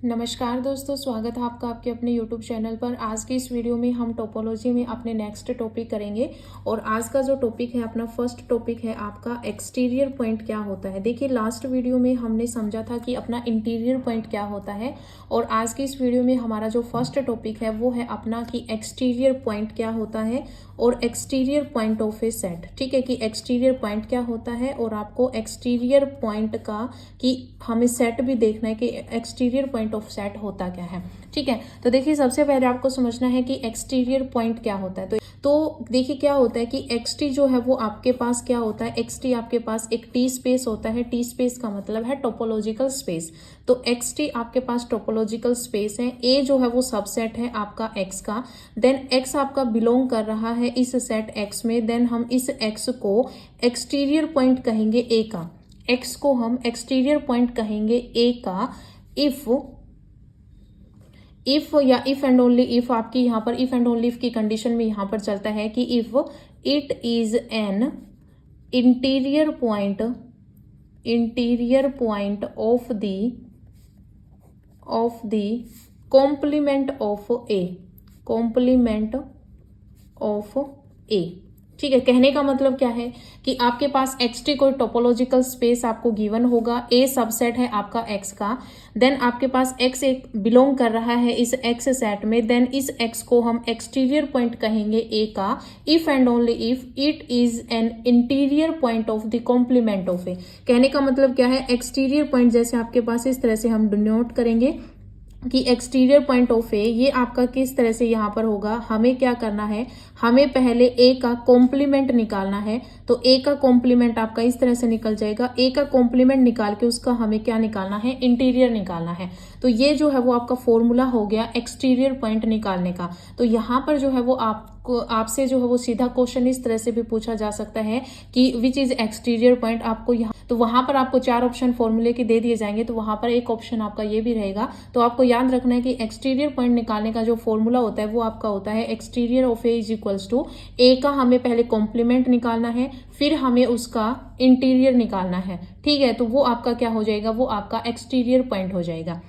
नमस्कार दोस्तों, स्वागत है आपका आपके अपने YouTube चैनल पर। आज की इस वीडियो में हम टोपोलॉजी में अपने नेक्स्ट टॉपिक करेंगे और आज का जो टॉपिक है अपना फर्स्ट टॉपिक है आपका एक्सटीरियर पॉइंट क्या होता है। देखिए लास्ट वीडियो में हमने समझा था कि अपना इंटीरियर पॉइंट क्या होता है और आज की इस वीडियो में हमारा जो फर्स्ट टॉपिक है वो है अपना कि एक्सटीरियर पॉइंट क्या होता है और exterior point of A set. ठीक है कि एक्सटीरियर पॉइंट क्या होता है और आपको एक्सटीरियर पॉइंट का कि हमें सेट भी देखना है कि एक्सटीरियर पॉइंट ऑफ सेट होता क्या है। ठीक है, तो देखिए सबसे पहले आपको समझना है कि एक्सटीरियर पॉइंट क्या होता है। तो देखिए क्या होता है कि एक्सटी जो है वो आपके पास क्या होता है, एक्सटी आपके पास एक टी स्पेस होता है। टी स्पेस का मतलब है टोपोलॉजिकल स्पेस। तो एक्सटी आपके पास टोपोलॉजिकल स्पेस है। ए जो है वो सबसेट है आपका एक्स का। देन एक्स आपका बिलोंग कर रहा है इस सेट एक्स में। देन हम इस एक्स को एक्सटीरियर पॉइंट कहेंगे ए का। एक्स को हम एक्सटीरियर पॉइंट कहेंगे ए का इफ या इफ एंड ओनली इफ आपकी यहाँ पर इफ एंड ओनली इफ की कंडीशन में यहाँ पर चलता है कि if it is an interior point of the complement of A. ठीक है, कहने का मतलब क्या है कि आपके पास एक्सटी कोई टोपोलॉजिकल स्पेस आपको गिवन होगा। ए सबसेट है आपका एक्स का। देन आपके पास एक्स एक बिलोंग कर रहा है इस एक्स सेट में। देन इस एक्स को हम एक्सटीरियर पॉइंट कहेंगे ए का if and only if it is an interior point of the complement of A. कहने का मतलब क्या है, एक्सटीरियर पॉइंट जैसे आपके पास इस तरह से हम डिनोट करेंगे कि एक्सटीरियर पॉइंट ऑफ ए ये आपका किस तरह से यहाँ पर होगा। हमें क्या करना है, हमें पहले ए का कॉम्प्लीमेंट निकालना है। तो ए का कॉम्प्लीमेंट आपका इस तरह से निकल जाएगा। ए का कॉम्प्लीमेंट निकाल के उसका हमें क्या निकालना है, इंटीरियर निकालना है। तो ये जो है वो आपका फॉर्मूला हो गया एक्सटीरियर पॉइंट निकालने का। तो यहाँ पर जो है वो आपसे जो है वो सीधा क्वेश्चन इस तरह से भी पूछा जा सकता है कि विच इज एक्सटीरियर पॉइंट। आपको यहाँ तो वहां पर आपको 4 ऑप्शन फॉर्मूले के दे दिए जाएंगे, तो वहां पर एक ऑप्शन आपका ये भी रहेगा। तो आपको याद रखना है कि एक्सटीरियर पॉइंट निकालने का जो फॉर्मूला होता है वो आपका होता है exterior of A is equals to A का हमें पहले कॉम्प्लीमेंट निकालना है, फिर हमें उसका इंटीरियर निकालना है। ठीक है, तो वो आपका क्या हो जाएगा, वो आपका एक्सटीरियर पॉइंट हो जाएगा।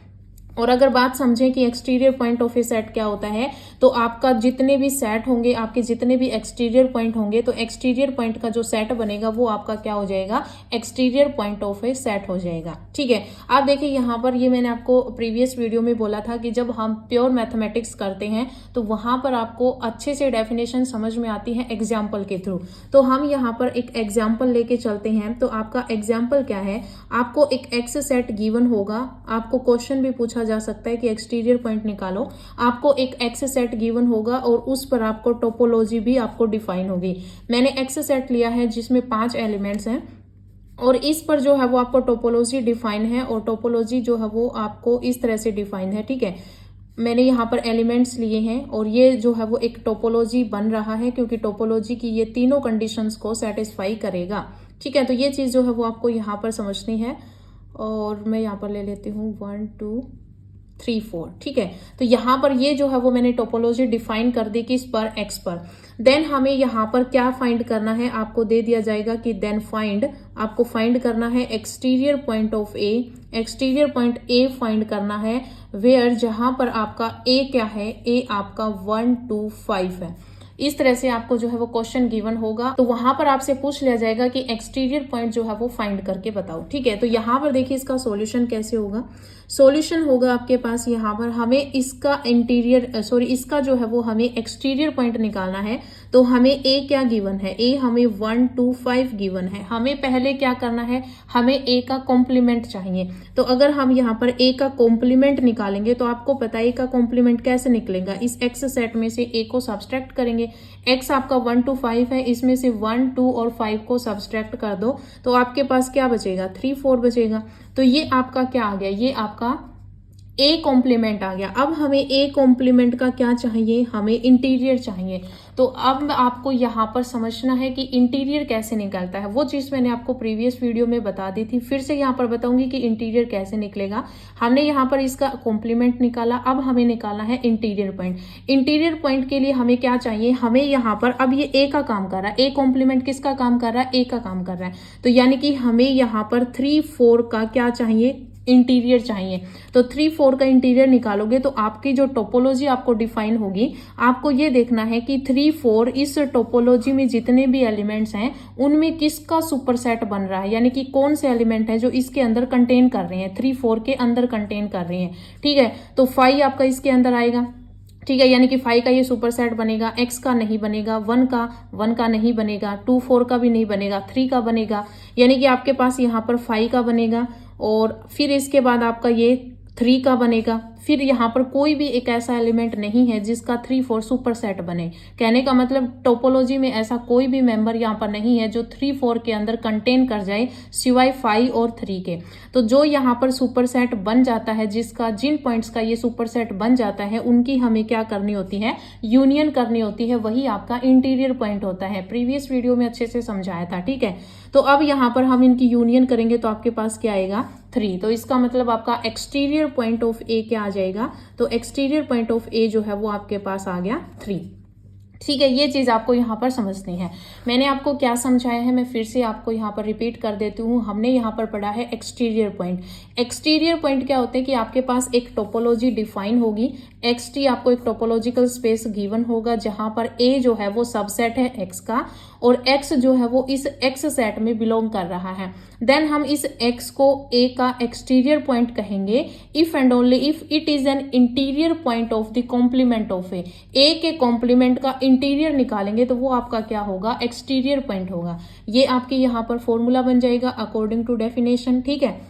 और अगर बात समझें कि exterior point of A set क्या होता है, तो आपका जितने भी सेट होंगे, आपके जितने भी एक्सटीरियर पॉइंट होंगे, तो एक्सटीरियर पॉइंट का जो सेट बनेगा वो आपका क्या हो जाएगा, exterior point of A set हो जाएगा। ठीक है, आप देखिए यहाँ पर ये मैंने आपको प्रीवियस वीडियो में बोला था कि जब हम प्योर मैथमेटिक्स करते हैं तो वहां पर आपको अच्छे से डेफिनेशन समझ में आती है एग्जाम्पल के थ्रू। तो हम यहाँ पर एक एग्जाम्पल लेके चलते हैं। तो आपका एग्जाम्पल क्या है, आपको एक एक्स सेट गिवन होगा। आपको क्वेश्चन भी पूछा जा सकता है कि एक्सटीरियर पॉइंट निकालो। आपको एक एक्स सेट गिवन होगा और उस पर आपको टोपोलॉजी भी आपको डिफाइन होगी। मैंने एक्स सेट लिया है जिसमें 5 एलिमेंट्स हैं और इस पर जो है वो आपको टोपोलॉजी डिफाइन है और टोपोलॉजी जो है वो आपको इस तरह से डिफाइन है। ठीक है, मैंने यहाँ पर एलिमेंट्स लिए हैं और ये जो है वो एक टोपोलॉजी बन रहा है क्योंकि टोपोलॉजी की ये तीनों कंडीशंस को सेटिस्फाई करेगा। ठीक है, तो ये चीज़ जो है वो आपको यहाँ पर समझनी है और मैं यहाँ पर ले लेती हूँ 1 2 3 4। ठीक है, तो यहाँ पर ये जो है वो मैंने टोपोलॉजी डिफाइन कर दी किस पर, एक्स पर। देन हमें यहाँ पर क्या फाइंड करना है, आपको दे दिया जाएगा कि देन आपको फाइंड करना है exterior point of A. Exterior point A find करना है वेयर, जहां पर आपका ए क्या है, ए आपका 1 2 5 है। इस तरह से आपको जो है वो क्वेश्चन गिवन होगा, तो वहां पर आपसे पूछ लिया जाएगा कि एक्सटीरियर पॉइंट जो है वो फाइंड करके बताओ। ठीक है, तो यहाँ पर देखिए इसका सॉल्यूशन कैसे होगा। सॉल्यूशन होगा आपके पास यहाँ पर हमें इसका इसका जो है वो हमें एक्सटीरियर पॉइंट निकालना है। तो हमें ए क्या गिवन है, ए हमें 1 2 5 गिवन है। हमें पहले क्या करना है, हमें ए का कॉम्प्लीमेंट चाहिए। तो अगर हम यहाँ पर ए का कॉम्प्लीमेंट निकालेंगे तो आपको पता है ए का कॉम्प्लीमेंट कैसे निकलेगा, इस एक्स सेट में से ए को सब्सट्रैक्ट करेंगे। एक्स आपका 1 2 5 है, इसमें से 1 2 और 5 को सब्सट्रैक्ट कर दो तो आपके पास क्या बचेगा, 3 4 बचेगा। तो ये आपका क्या आ गया, ये आपका ए कॉम्प्लीमेंट आ गया। अब हमें ए कॉम्प्लीमेंट का क्या चाहिए, हमें इंटीरियर चाहिए। तो अब आपको यहाँ पर समझना है कि इंटीरियर कैसे निकलता है। वो चीज़ मैंने आपको प्रीवियस वीडियो में बता दी थी, फिर से यहाँ पर बताऊंगी कि इंटीरियर कैसे निकलेगा। हमने यहाँ पर इसका कॉम्प्लीमेंट निकाला, अब हमें निकालना है इंटीरियर पॉइंट। इंटीरियर पॉइंट के लिए हमें क्या चाहिए, हमें यहाँ पर अब ये ए का काम कर रहा है, ए कॉम्प्लीमेंट किसका काम कर रहा है, ए का काम कर रहा है। तो यानी कि हमें यहाँ पर 3 4 का क्या चाहिए, इंटीरियर चाहिए। तो 3 4 का इंटीरियर निकालोगे तो आपकी जो टोपोलॉजी आपको डिफाइन होगी, आपको ये देखना है कि 3 4 इस टोपोलॉजी में जितने भी एलिमेंट्स हैं उनमें किसका सुपरसेट बन रहा है, यानी कि कौन से एलिमेंट है जो इसके अंदर कंटेन कर रहे हैं, 3 4 के अंदर कंटेन कर रहे हैं। ठीक है, तो 5 आपका इसके अंदर आएगा। ठीक है, यानी कि 5 का ये सुपरसेट बनेगा, x का नहीं बनेगा, 1 का नहीं बनेगा, 2 4 का भी नहीं बनेगा, 3 का बनेगा, यानी कि आपके पास यहाँ पर 5 का बनेगा। और फिर इसके बाद आपका ये 3 का बनेगा। फिर यहाँ पर कोई भी एक ऐसा एलिमेंट नहीं है जिसका 3 4 सुपरसेट बने। कहने का मतलब टोपोलॉजी में ऐसा कोई भी मेंबर यहाँ पर नहीं है जो 3 4 के अंदर कंटेन कर जाए सिवाय 5 और 3 के। तो जो यहाँ पर सुपरसेट बन जाता है, जिसका जिन पॉइंट्स का ये सुपरसेट बन जाता है, उनकी हमें क्या करनी होती है, यूनियन करनी होती है। वही आपका इंटीरियर पॉइंट होता है। प्रीवियस वीडियो में अच्छे से समझाया था। ठीक है, तो अब यहाँ पर हम इनकी यूनियन करेंगे तो आपके पास क्या आएगा, 3। तो इसका मतलब आपका एक्सटीरियर पॉइंट ऑफ ए क्या आ जाएगा, तो एक्सटीरियर पॉइंट ऑफ ए जो है वो आपके पास आ गया 3। ठीक है, ये चीज आपको यहाँ पर समझनी है। मैंने आपको क्या समझाया है मैं फिर से आपको यहाँ पर रिपीट कर देती हूँ। हमने यहाँ पर पढ़ा है एक्सटीरियर पॉइंट। एक्सटीरियर पॉइंट क्या होते हैं कि आपके पास एक टोपोलॉजी डिफाइन होगी, XT आपको एक टोपोलॉजिकल स्पेस गिवन होगा जहां पर A जो है वो सबसेट है X का और X जो है वो इस X सेट में बिलोंग कर रहा है। देन हम इस X को A का एक्सटीरियर पॉइंट कहेंगे if and only if it is an interior point of the complement of A के कॉम्प्लीमेंट का इंटीरियर निकालेंगे तो वो आपका क्या होगा, एक्सटीरियर पॉइंट होगा। ये आपके यहाँ पर फॉर्मूला बन जाएगा अकॉर्डिंग टू डेफिनेशन। ठीक है,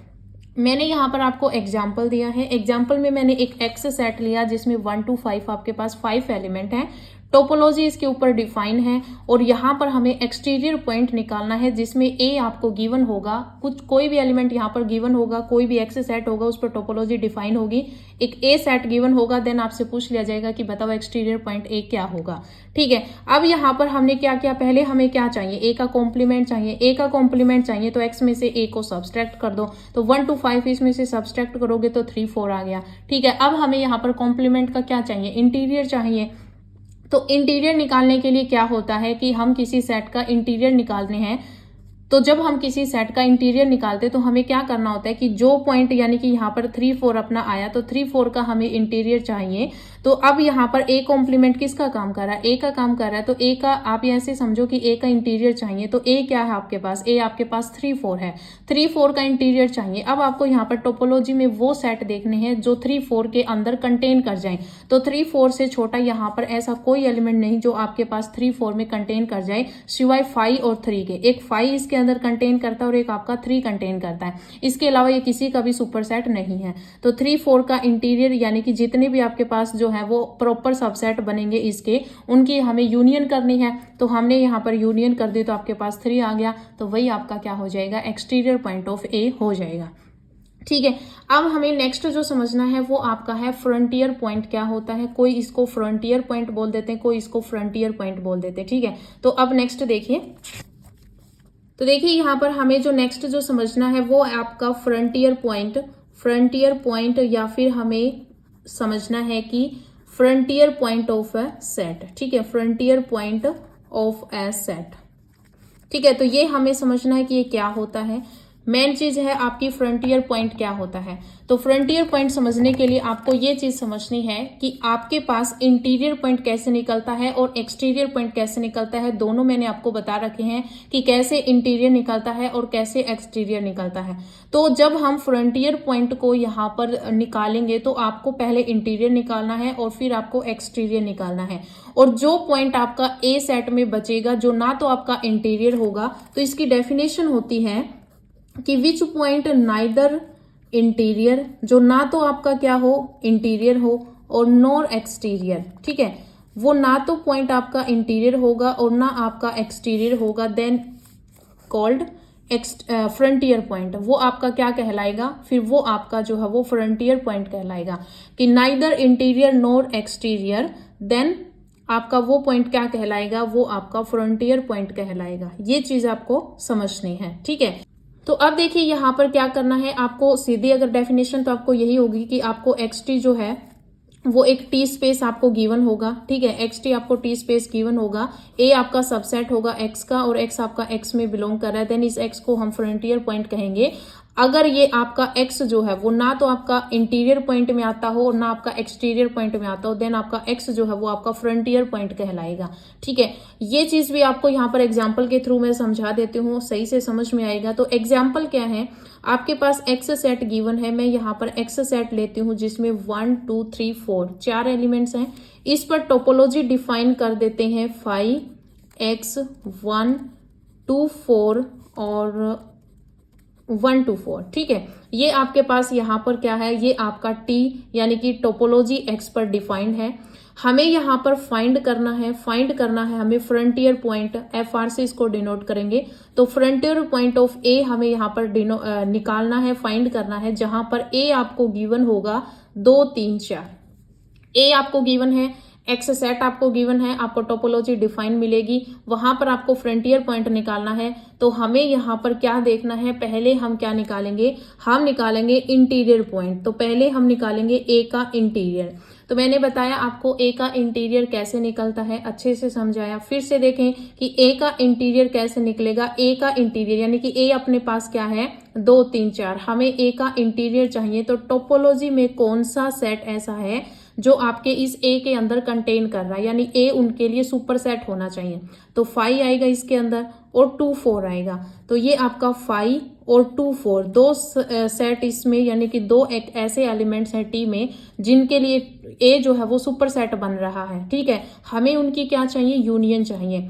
मैंने यहाँ पर आपको एग्जाम्पल दिया है। एग्जाम्पल में मैंने एक X सेट लिया जिसमें 1 to 5 आपके पास 5 एलिमेंट हैं। टोपोलॉजी इसके ऊपर डिफाइन है और यहाँ पर हमें एक्सटीरियर पॉइंट निकालना है जिसमें A आपको गिवन होगा, कुछ कोई भी एलिमेंट यहाँ पर गिवन होगा, कोई भी X सेट होगा उस पर टोपोलॉजी डिफाइन होगी, एक A सेट गिवन होगा, देन आपसे पूछ लिया जाएगा कि बताओ एक्सटीरियर पॉइंट A क्या होगा। ठीक है, अब यहाँ पर हमने क्या किया, पहले हमें क्या चाहिए, A का कॉम्प्लीमेंट चाहिए। A का कॉम्प्लीमेंट चाहिए तो X में से A को सब्सट्रैक्ट कर दो, तो 1 to 5 इसमें से सब्सट्रैक्ट करोगे तो 3 4 आ गया। ठीक है, अब हमें यहाँ पर कॉम्प्लीमेंट का क्या चाहिए, इंटीरियर चाहिए। तो इंटीरियर निकालने के लिए क्या होता है कि हम किसी सेट का इंटीरियर निकालने हैं, तो जब हम किसी सेट का इंटीरियर निकालते हैं तो हमें क्या करना होता है कि जो पॉइंट यानी कि यहाँ पर 3 4 अपना आया तो 3 4 का हमें इंटीरियर चाहिए। तो अब यहाँ पर A कॉम्प्लीमेंट किसका काम कर रहा है, A का काम कर रहा है, तो A का आप ऐसे समझो कि A का इंटीरियर चाहिए। तो A क्या है आपके पास, A आपके पास 3 4 है, 3 4 का इंटीरियर चाहिए। अब आपको यहाँ पर टोपोलॉजी में वो सेट देखने हैं जो 3 4 के अंदर कंटेन कर जाए। तो 3 4 से छोटा यहाँ पर ऐसा कोई एलिमेंट नहीं जो आपके पास 3 4 में कंटेन कर जाए सिवाय 5 और 3 के। एक 5 इसके अंदर कंटेन करता है और एक आपका 3 कंटेन करता है, इसके अलावा ये किसी का भी सुपरसेट नहीं है। तो 3 4 का इंटीरियर यानी कि जितने भी आपके पास जो है वो प्रॉपर सबसेट बनेंगे इसके, उनकी हमें यूनियन करनी है। तो हमने यहाँ पर यूनियन कर दी तो आपके पास 3 आ गया, तो वही आपका क्या हो जाएगा, एक्सटीरियर पॉइंट ऑफ A हो जाएगा। ठीक है, अब हमें नेक्स्ट जो समझना है वो आपका है फ्रंटियर पॉइंट क्या होता है। कोई इसको फ्रंटियर पॉइंट बोल देते हैं, कोई इसको फ्रंटियर पॉइंट बोल देते हैं। ठीक है, तो अब नेक्स्ट देखिए, तो देखिए यहाँ पर हमें जो नेक्स्ट जो समझना है वो आपका फ्रंटियर पॉइंट या फिर हमें समझना है कि frontier point of A set. ठीक है, frontier point of A set. ठीक है, तो ये हमें समझना है कि ये क्या होता है। मेन चीज है आपकी फ्रंटियर पॉइंट क्या होता है। तो फ्रंटियर पॉइंट समझने के लिए आपको ये चीज समझनी है कि आपके पास इंटीरियर पॉइंट कैसे निकलता है और एक्सटीरियर पॉइंट कैसे निकलता है। दोनों मैंने आपको बता रखे हैं कि कैसे इंटीरियर निकलता है और कैसे एक्सटीरियर निकलता है। तो जब हम फ्रंटियर पॉइंट को यहाँ पर निकालेंगे तो आपको पहले इंटीरियर निकालना है और फिर आपको एक्सटीरियर निकालना है। और जो पॉइंट आपका A सेट में बचेगा जो ना तो आपका इंटीरियर होगा, तो इसकी डेफिनेशन होती है कि विच पॉइंट नाइदर इंटीरियर, जो ना तो आपका क्या हो, इंटीरियर हो और नॉर एक्सटीरियर। ठीक है, वो ना तो पॉइंट आपका इंटीरियर होगा और ना आपका एक्सटीरियर होगा, देन कॉल्ड फ्रंटियर पॉइंट। वो आपका क्या कहलाएगा, फिर वो आपका जो है वो फ्रंटियर पॉइंट कहलाएगा कि neither interior nor exterior, then आपका वो पॉइंट क्या कहलाएगा, वो आपका फ्रंटियर पॉइंट कहलाएगा। ये चीज आपको समझनी है। ठीक है, तो अब देखिए यहाँ पर क्या करना है आपको, सीधी अगर डेफिनेशन तो आपको यही होगी कि आपको XT जो है वो एक T स्पेस आपको गिवन होगा। ठीक है, XT आपको T स्पेस गिवन होगा, A आपका सबसेट होगा X का और X आपका X में बिलोंग कर रहा है, देन इस X को हम फ्रंटियर पॉइंट कहेंगे। अगर ये आपका x जो है वो ना तो आपका इंटीरियर पॉइंट में आता हो और ना आपका एक्सटीरियर पॉइंट में आता हो, देन आपका x जो है वो आपका फ्रंटियर पॉइंट कहलाएगा। ठीक है, ये चीज भी आपको यहाँ पर एग्जाम्पल के थ्रू मैं समझा देती हूँ, सही से समझ में आएगा। तो एग्जाम्पल क्या है, आपके पास x सेट गिवन है, मैं यहाँ पर x सेट लेती हूँ जिसमें 1 2 3 4 4 एलिमेंट्स हैं। इस पर टोपोलॉजी डिफाइन कर देते हैं 5 x 1 2 4 और 1 2 4। ठीक है, ये आपके पास यहाँ पर क्या है, ये आपका t यानी कि टोपोलॉजी x पर डिफाइंड है। हमें यहाँ पर फाइंड करना है हमें फ्रंटियर पॉइंट, FR से इसको डिनोट करेंगे। तो फ्रंटियर पॉइंट ऑफ A हमें यहाँ पर निकालना है, फाइंड करना है, जहां पर A आपको गिवन होगा 2 3 4। A आपको गिवन है, एक्स सेट आपको गिवन है, आपको टोपोलॉजी डिफाइन मिलेगी, वहां पर आपको फ्रंटियर पॉइंट निकालना है। तो हमें यहाँ पर क्या देखना है, पहले हम क्या निकालेंगे, हम निकालेंगे इंटीरियर पॉइंट। तो पहले हम निकालेंगे ए का इंटीरियर। तो मैंने बताया आपको ए का इंटीरियर कैसे निकलता है, अच्छे से समझाया। फिर से देखें कि ए का इंटीरियर कैसे निकलेगा। ए का इंटीरियर यानी कि ए अपने पास क्या है 2 3 4, हमें ए का इंटीरियर चाहिए। तो टोपोलॉजी में कौन सा सेट ऐसा है जो आपके इस ए के अंदर कंटेन कर रहा है, यानी ए उनके लिए सुपर सेट होना चाहिए। तो 5 आएगा इसके अंदर और 2 4 आएगा। तो ये आपका 5 और 2 4 दो सेट इसमें, यानी कि दो एक ऐसे एलिमेंट्स हैं टी में जिनके लिए ए जो है वो सुपर सेट बन रहा है। ठीक है, हमें उनकी क्या चाहिए, यूनियन चाहिए।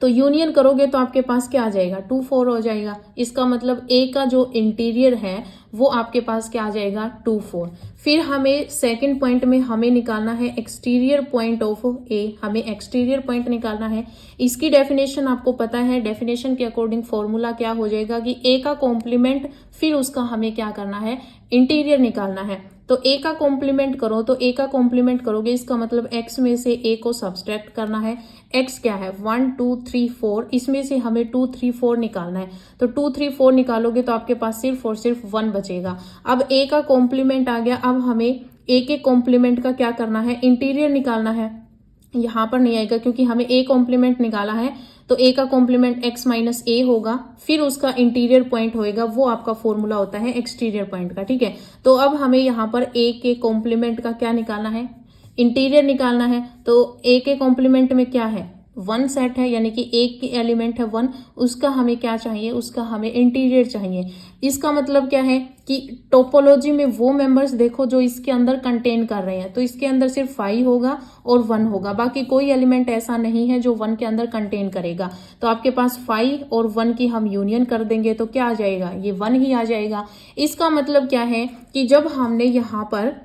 तो यूनियन करोगे तो आपके पास क्या आ जाएगा 2 4 हो जाएगा। इसका मतलब ए का जो इंटीरियर है वो आपके पास क्या आ जाएगा 2 4। फिर हमें सेकंड पॉइंट में हमें निकालना है एक्सटीरियर पॉइंट ऑफ ए, हमें एक्सटीरियर पॉइंट निकालना है। इसकी डेफिनेशन आपको पता है, डेफिनेशन के अकॉर्डिंग फॉर्मूला क्या हो जाएगा कि ए का कॉम्प्लीमेंट, फिर उसका हमें क्या करना है, इंटीरियर निकालना है। तो ए का कॉम्प्लीमेंट करो, तो ए का कॉम्प्लीमेंट करोगे इसका मतलब x में से a को सब्सट्रैक्ट करना है। x क्या है 1 2 3 4, इसमें से हमें 2 3 4 निकालना है। तो 2 3 4 निकालोगे तो आपके पास सिर्फ और सिर्फ 1 बचेगा। अब a का कॉम्प्लीमेंट आ गया, अब हमें a के कॉम्प्लीमेंट का क्या करना है, इंटीरियर निकालना है। यहाँ पर नहीं आएगा क्योंकि हमें a कॉम्प्लीमेंट निकाला है, तो a का कॉम्प्लीमेंट x माइनस a होगा, फिर उसका इंटीरियर पॉइंट होएगा, वो आपका फॉर्मूला होता है एक्सटीरियर पॉइंट का। ठीक है, तो अब हमें यहाँ पर a के कॉम्प्लीमेंट का क्या निकालना है, इंटीरियर निकालना है। तो a के कॉम्प्लीमेंट में क्या है 1 सेट है, यानी कि एक एलिमेंट है 1, उसका हमें क्या चाहिए, उसका हमें इंटीरियर चाहिए। इसका मतलब क्या है कि टोपोलॉजी में वो मेंबर्स देखो जो इसके अंदर कंटेन कर रहे हैं। तो इसके अंदर सिर्फ 5 होगा और 1 होगा, बाकी कोई एलिमेंट ऐसा नहीं है जो 1 के अंदर कंटेन करेगा। तो आपके पास 5 और 1 की हम यूनियन कर देंगे तो क्या आ जाएगा, ये 1 ही आ जाएगा। इसका मतलब क्या है कि जब हमने यहाँ पर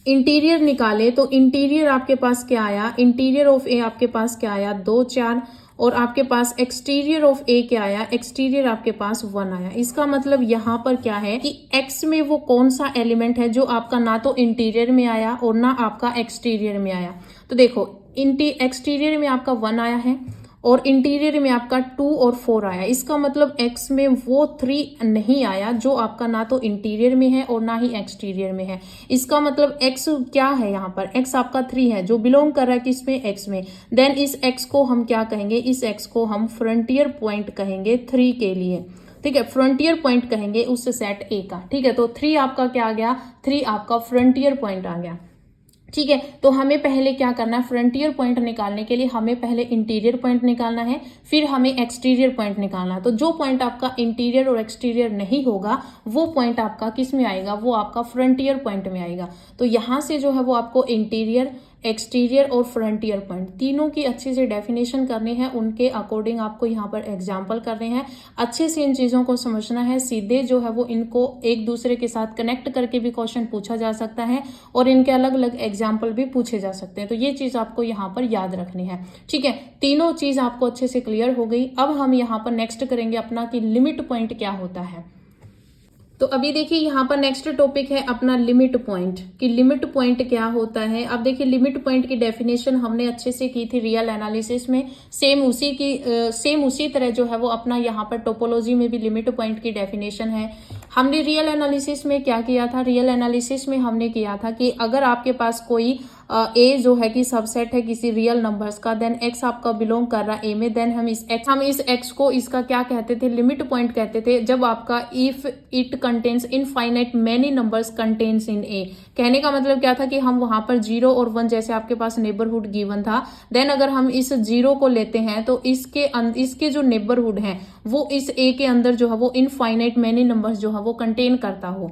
इंटीरियर निकाले तो इंटीरियर आपके पास क्या आया, इंटीरियर ऑफ ए आपके पास क्या आया 2 4, और आपके पास एक्सटीरियर ऑफ ए क्या आया, एक्सटीरियर आपके पास 1 आया। इसका मतलब यहाँ पर क्या है कि x में वो कौन सा एलिमेंट है जो आपका ना तो इंटीरियर में आया और ना आपका एक्सटीरियर में आया। तो देखो एक्सटीरियर में आपका 1 आया है और इंटीरियर में आपका 2 और 4 आया। इसका मतलब x में वो 3 नहीं आया जो आपका ना तो इंटीरियर में है और ना ही एक्सटीरियर में है। इसका मतलब x क्या है, यहाँ पर x आपका 3 है जो बिलोंग कर रहा है किसमें, x में। देन इस x को हम क्या कहेंगे, इस x को हम फ्रंटियर पॉइंट कहेंगे 3 के लिए। ठीक है, फ्रंटियर पॉइंट कहेंगे उस सेट A का। ठीक है, तो 3 आपका क्या आ गया, 3 आपका फ्रंटियर पॉइंट आ गया। ठीक है, तो हमें पहले क्या करना है, फ्रंटियर पॉइंट निकालने के लिए हमें पहले इंटीरियर पॉइंट निकालना है, फिर हमें एक्सटीरियर पॉइंट निकालना है। तो जो पॉइंट आपका इंटीरियर और एक्सटीरियर नहीं होगा वो पॉइंट आपका किस में आएगा, वो आपका फ्रंटियर पॉइंट में आएगा। तो यहाँ से जो है वो आपको इंटीरियर, एक्सटीरियर और फ्रंटियर पॉइंट तीनों की अच्छे से डेफिनेशन करनी है, उनके अकॉर्डिंग आपको यहाँ पर एग्जाम्पल करने हैं। अच्छे से इन चीज़ों को समझना है, सीधे जो है वो इनको एक दूसरे के साथ कनेक्ट करके भी क्वेश्चन पूछा जा सकता है और इनके अलग अलग एग्जाम्पल भी पूछे जा सकते हैं। तो ये चीज़ आपको यहाँ पर याद रखनी है। ठीक है, तीनों चीज़ आपको अच्छे से क्लियर हो गई। अब हम यहाँ पर नेक्स्ट करेंगे अपना कि लिमिट पॉइंट क्या होता है। तो अभी देखिए यहाँ पर नेक्स्ट टॉपिक है अपना लिमिट पॉइंट, कि लिमिट पॉइंट क्या होता है। अब देखिए लिमिट पॉइंट की डेफिनेशन हमने अच्छे से की थी रियल एनालिसिस में, सेम उसी तरह जो है वो अपना यहाँ पर टोपोलॉजी में भी लिमिट पॉइंट की डेफिनेशन है। हमने रियल एनालिसिस में क्या किया था, रियल एनालिसिस में हमने किया था कि अगर आपके पास कोई ए जो है कि सबसेट है किसी रियल नंबर्स का, देन एक्स आपका बिलोंग कर रहा है ए में, देन हम इस एक्स को इसका क्या कहते थे, लिमिट पॉइंट कहते थे, जब आपका if it contains infinite many numbers contains in A. कहने का मतलब क्या था कि हम वहां पर 0 और 1 जैसे आपके पास नेबरहुड गिवन था, देन अगर हम इस 0 को लेते हैं तो इसके जो नेबरहुड है वो इस ए के अंदर जो है वो इनफाइनाइट मेनी नंबर्स जो है वो कंटेन करता हो।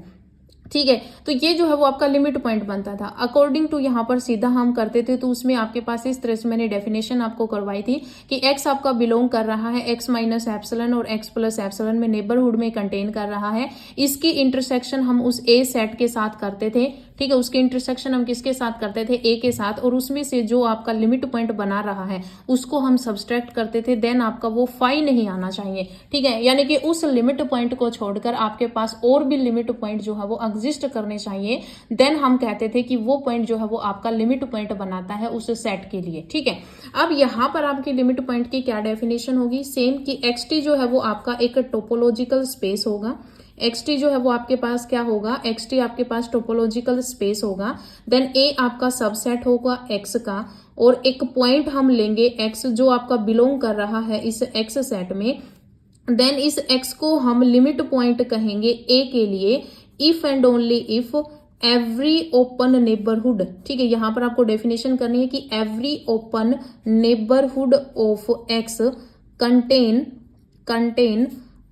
ठीक है, तो ये जो है वो आपका लिमिट पॉइंट बनता था। अकॉर्डिंग टू यहाँ पर सीधा हम करते थे तो उसमें आपके पास इस तरह से मैंने डेफिनेशन आपको करवाई थी कि x आपका बिलोंग कर रहा है x माइनस एप्सिलॉन और x प्लस एप्सिलॉन में नेबरहुड में कंटेन कर रहा है। इसकी इंटरसेक्शन हम उस ए सेट के साथ करते थे। ठीक है, उसके इंटरसेक्शन हम किसके साथ करते थे, ए के साथ, और उसमें से जो आपका लिमिट पॉइंट बना रहा है उसको हम सब्सट्रैक्ट करते थे, देन आपका वो फाई नहीं आना चाहिए। ठीक है, यानी कि उस लिमिट पॉइंट को छोड़कर आपके पास और भी लिमिट पॉइंट जो है वो एग्जिस्ट करने चाहिए, देन हम कहते थे कि वो पॉइंट जो है वो आपका लिमिट पॉइंट बनाता है उस सेट के लिए। ठीक है, अब यहाँ पर आपकी लिमिट पॉइंट की क्या डेफिनेशन होगी, सेम कि एक्स टी जो है वो आपका एक टोपोलॉजिकल स्पेस होगा। xt जो है वो आपके पास क्या होगा, xt आपके पास टोपोलॉजिकल स्पेस होगा, देन a आपका सबसेट होगा x का, और एक पॉइंट हम लेंगे x जो आपका बिलोंग कर रहा है इस x सेट में, देन इस x को हम लिमिट पॉइंट कहेंगे a के लिए, if and only if every open neighbourhood. ठीक है, यहां पर आपको डेफिनेशन करनी है कि every open neighbourhood of x contain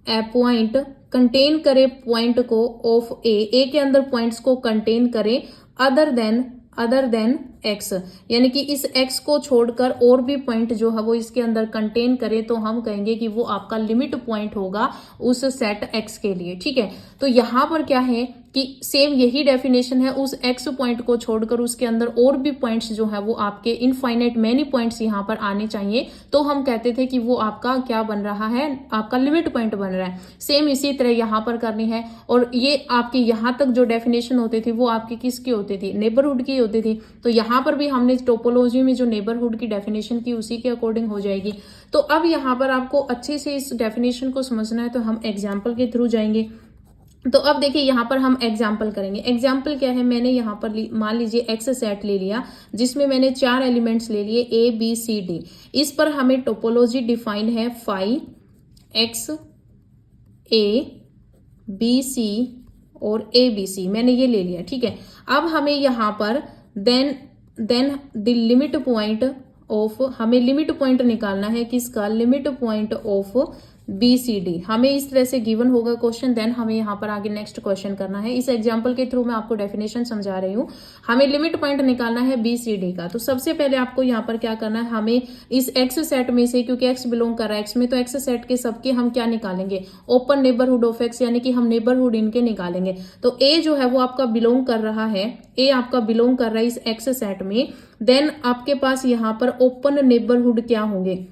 a point, contain करे पॉइंट को ऑफ ए के अंदर पॉइंट्स को कंटेन करे अदर देन एक्स, यानी कि इस एक्स को छोड़कर और भी पॉइंट जो है वो इसके अंदर कंटेन करे तो हम कहेंगे कि वो आपका लिमिट पॉइंट होगा उस सेट एक्स के लिए। ठीक है, तो यहां पर क्या है कि सेम यही डेफिनेशन है, उस एक्स पॉइंट को छोड़कर उसके अंदर और भी पॉइंट्स जो है वो आपके इनफाइनाइट मेनी पॉइंट्स यहाँ पर आने चाहिए, तो हम कहते थे कि वो आपका क्या बन रहा है, आपका लिमिट पॉइंट बन रहा है। सेम इसी तरह यहाँ पर करनी है, और ये आपकी यहाँ तक जो डेफिनेशन होती थी वो आपकी किसकी होती थी, नेबरहुड की होती थी। तो यहाँ पर भी हमने टोपोलॉजी में जो नेबरहुड की डेफिनेशन की उसी के अकॉर्डिंग हो जाएगी। तो अब यहाँ पर आपको अच्छे से इस डेफिनेशन को समझना है, तो हम एग्जाम्पल के थ्रू जाएंगे। तो अब देखिए यहाँ पर हम एग्जाम्पल करेंगे। एग्जाम्पल क्या है, मैंने यहाँ पर मान लीजिए एक्स सेट ले लिया जिसमें मैंने 4 एलिमेंट्स ले लिए ए बी सी डी। इस पर हमें टोपोलॉजी डिफाइन है phi X A B C और ए बी सी, मैंने ये ले लिया। ठीक है, अब हमें यहाँ पर then the limit point of, हमें लिमिट पॉइंट निकालना है किसका, limit point of B C D. हमें इस तरह से गिवन होगा क्वेश्चन, देन हमें यहाँ पर आगे नेक्स्ट क्वेश्चन करना है। इस एग्जांपल के थ्रू मैं आपको डेफिनेशन समझा रही हूँ। हमें लिमिट पॉइंट निकालना है बी सी डी का। तो सबसे पहले आपको यहाँ पर क्या करना है, हमें इस एक्स सेट में से, क्योंकि एक्स बिलोंग कर रहा है एक्स में, तो एक्स सेट के सबके हम क्या निकालेंगे, ओपन नेबरहुड ऑफ एक्स, यानी कि हम नेबरहुड इनके निकालेंगे। तो ए जो है वो आपका बिलोंग कर रहा है, ए आपका बिलोंग कर रहा है इस एक्स सेट में, देन आपके पास यहाँ पर ओपन नेबरहुड क्या होंगे,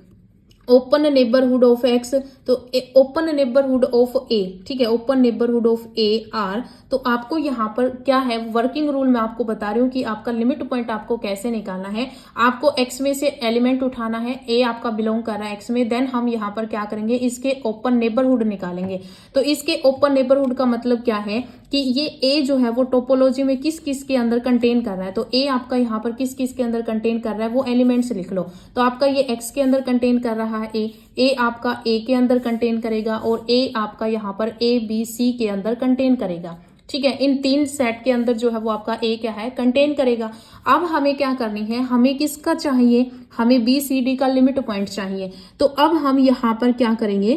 ओपन नेबरहुड ऑफ एक्स, तो ओपन नेबरहुड ऑफ ए। ठीक है, open neighbourhood of A R. तो आपको यहाँ पर क्या है, वर्किंग रूल मैं आपको बता रही हूँ कि आपका लिमिट पॉइंट आपको कैसे निकालना है। आपको एक्स में से एलिमेंट उठाना है, ए आपका बिलोंग कर रहा है एक्स में, देन हम यहाँ पर क्या करेंगे, इसके ओपन नेबरहुड निकालेंगे। तो इसके ओपन नेबरहुड का मतलब क्या है कि ये ए जो है वो टोपोलॉजी में किस किस के अंदर कंटेन कर रहा है। तो ए आपका यहाँ पर किस किस के अंदर कंटेन कर रहा है, वो एलिमेंट्स लिख लो। तो आपका ये एक्स के अंदर कंटेन कर रहा है ए आपका ए के अंदर कंटेन करेगा, और ए आपका यहाँ पर ए बी सी के अंदर कंटेन करेगा। ठीक है, इन 3 सेट के अंदर जो है वो आपका ए क्या है, कंटेन करेगा। अब हमें क्या करनी है, हमें किसका चाहिए, हमें बी सी डी का लिमिट पॉइंट चाहिए। तो अब हम यहाँ पर क्या करेंगे,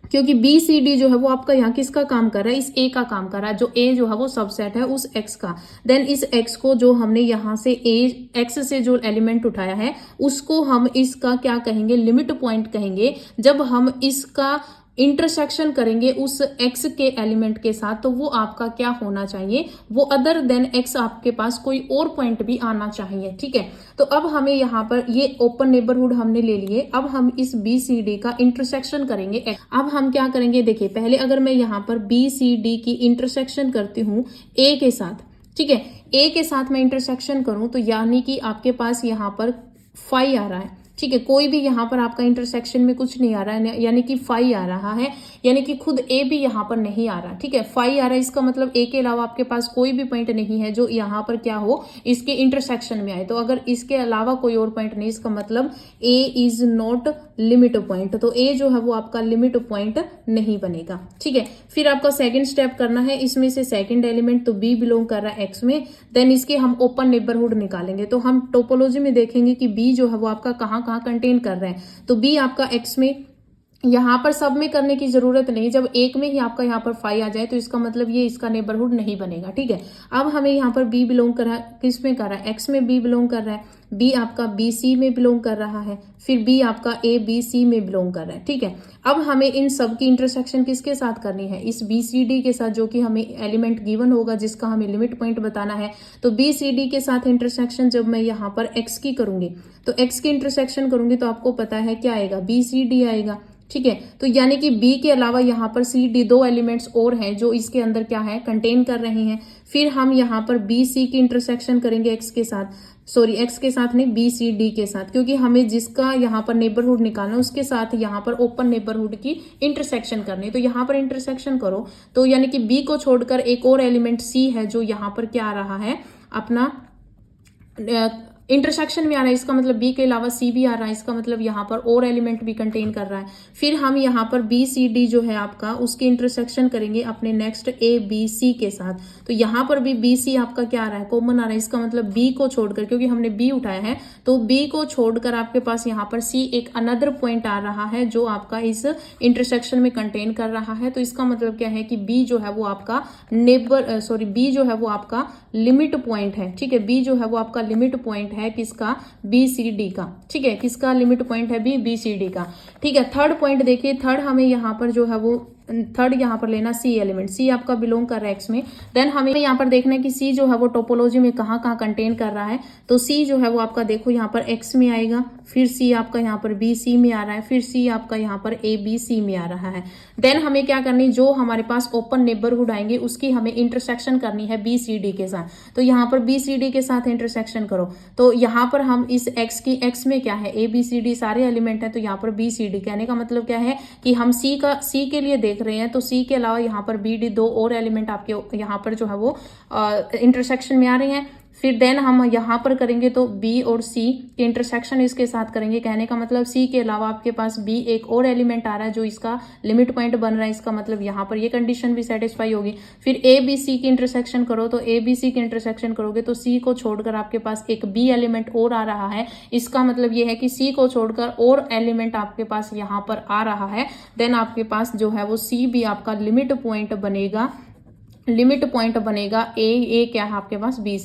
क्योंकि बी सी डी जो है वो आपका यहाँ किसका काम कर रहा है, इस ए का काम कर रहा है, जो ए जो है वो सबसेट है उस एक्स का। देन इस एक्स को जो हमने यहाँ से ए एक्स से जो एलिमेंट उठाया है उसको हम इसका क्या कहेंगे, लिमिट पॉइंट कहेंगे। जब हम इसका इंटरसेक्शन करेंगे उस एक्स के एलिमेंट के साथ, तो वो आपका क्या होना चाहिए, वो अदर देन एक्स आपके पास कोई और पॉइंट भी आना चाहिए। ठीक है, तो अब हमें यहाँ पर ये ओपन नेबरहुड हमने ले लिए। अब हम इस बी सी डी का इंटरसेक्शन करेंगे। अब हम क्या करेंगे, देखिए पहले अगर मैं यहाँ पर बी सी डी की इंटरसेक्शन करती हूँ ए के साथ, ठीक है, ए के साथ मैं इंटरसेक्शन करूं तो यानी कि आपके पास यहाँ पर फाई आ रहा है। ठीक है, कोई भी यहाँ पर आपका इंटरसेक्शन में कुछ नहीं आ रहा है, यानी कि फाई आ रहा है, यानी कि खुद ए भी यहाँ पर नहीं आ रहा। ठीक है, फाई आ रहा है, इसका मतलब ए के अलावा आपके पास कोई भी पॉइंट नहीं है जो यहाँ पर क्या हो, इसके इंटरसेक्शन में आए। तो अगर इसके अलावा कोई और पॉइंट नहीं, इसका मतलब ए इज नॉट लिमिट पॉइंट, तो ए जो है वो आपका लिमिट पॉइंट नहीं बनेगा। ठीक है, फिर आपका सेकंड स्टेप करना है, इसमें से सेकंड एलिमेंट तो बी बिलोंग कर रहा है एक्स में, देन इसके हम ओपन नेबरहुड निकालेंगे। तो हम टोपोलॉजी में देखेंगे कि बी जो है वो आपका कहाँ कंटेन कर रहे हैं। तो बी आपका एक्स में, यहाँ पर सब में करने की जरूरत नहीं, जब एक में ही आपका यहाँ पर फाई आ जाए तो इसका मतलब ये इसका नेबरहुड नहीं बनेगा। ठीक है, अब हमें यहाँ पर बी बिलोंग कर रहा है, किस में कर रहा है, एक्स में बी बिलोंग कर रहा है, बी आपका बी सी में बिलोंग कर रहा है, फिर बी आपका ए बी सी में बिलोंग कर रहा है। ठीक है, अब हमें इन सब की इंटरसेक्शन किसके साथ करनी है, इस बी सी डी के साथ, जो कि हमें एलिमेंट गिवन होगा जिसका हमें लिमिट पॉइंट बताना है। तो बी सी डी के साथ इंटरसेक्शन जब मैं यहाँ पर एक्स की करूंगी, तो एक्स की इंटरसेक्शन करूंगी तो आपको पता है क्या आएगा, बी सी डी आएगा। ठीक है, तो यानी कि बी के अलावा यहाँ पर सी डी दो एलिमेंट्स और हैं जो इसके अंदर क्या है, कंटेन कर रहे हैं। फिर हम यहाँ पर बी सी की इंटरसेक्शन करेंगे एक्स के साथ, सॉरी एक्स के साथ नहीं, बी सी डी के साथ, क्योंकि हमें जिसका यहाँ पर नेबरहुड निकालना है उसके साथ यहाँ पर ओपन नेबरहुड की इंटरसेक्शन करनी। तो यहाँ पर इंटरसेक्शन करो तो यानी कि बी को छोड़कर एक और एलिमेंट सी है जो यहाँ पर क्या आ रहा है, अपना इंटरसेक्शन में आ रहा है, इसका मतलब बी के अलावा सी भी आ रहा है, इसका मतलब यहाँ पर और एलिमेंट भी कंटेन कर रहा है। फिर हम यहाँ पर बी सी डी जो है आपका, उसकी इंटरसेक्शन करेंगे अपने नेक्स्ट ए बी सी के साथ। तो यहाँ पर भी बी सी आपका क्या आ रहा है, कॉमन आ रहा है, इसका मतलब बी को छोड़कर, क्योंकि हमने बी उठाया है तो बी को छोड़कर आपके पास यहाँ पर सी एक अनदर पॉइंट आ रहा है जो आपका इस इंटरसेक्शन में कंटेन कर रहा है। तो इसका मतलब क्या है कि बी जो है वो आपका बी जो है वो आपका लिमिट पॉइंट है। ठीक है, बी जो है वो आपका लिमिट पॉइंट है किसका, बी सी डी का। ठीक है, किसका लिमिट पॉइंट है, बी सी डी का। ठीक है, थर्ड पॉइंट देखिए, थर्ड हमें यहाँ पर जो है वो थर्ड यहाँ पर लेना सी एलिमेंट, सी आपका बिलोंग कर रहा है एक्स में। देन हमें यहाँ पर देखना है कि सी जो है वो टोपोलॉजी में कहाँ कंटेन कर रहा है। तो सी जो है वो आपका देखो यहाँ पर एक्स में आएगा, फिर सी आपका यहाँ पर बी सी में आ रहा है, फिर सी आपका यहाँ पर ए बी सी में आ रहा है। देन हमें क्या करनी, जो हमारे पास ओपन नेबरहुड आएंगे उसकी हमें इंटरसेक्शन करनी है बी सी डी के साथ। तो यहाँ पर बी सी डी के साथ इंटरसेक्शन करो। तो यहाँ पर हम इस एक्स की, एक्स में क्या है, ए बी सी डी सारे एलिमेंट है, तो यहाँ पर बी सी डी, कहने का मतलब क्या है कि हम सी के लिए देख रहे हैं, तो सी के अलावा यहाँ पर बी डी दो और एलिमेंट आपके यहाँ पर जो है वो इंटरसेक्शन में आ रहे हैं। फिर देन हम यहाँ पर करेंगे तो बी और सी के इंटरसेक्शन इसके साथ करेंगे, कहने का मतलब सी के अलावा आपके पास बी एक और एलिमेंट आ रहा है जो इसका लिमिट पॉइंट बन रहा है, इसका मतलब यहाँ पर ये कंडीशन भी सेटिस्फाई होगी। फिर ए बी सी की इंटरसेक्शन करो, तो ए बी सी की इंटरसेक्शन करोगे तो सी को छोड़कर आपके पास एक बी एलिमेंट और आ रहा है, इसका मतलब ये है कि सी को छोड़कर और एलिमेंट आपके पास यहाँ पर आ रहा है। देन आपके पास जो है वो सी भी आपका लिमिट पॉइंट बनेगा, लिमिट पॉइंट बनेगा ए क्या है आपके पास, बी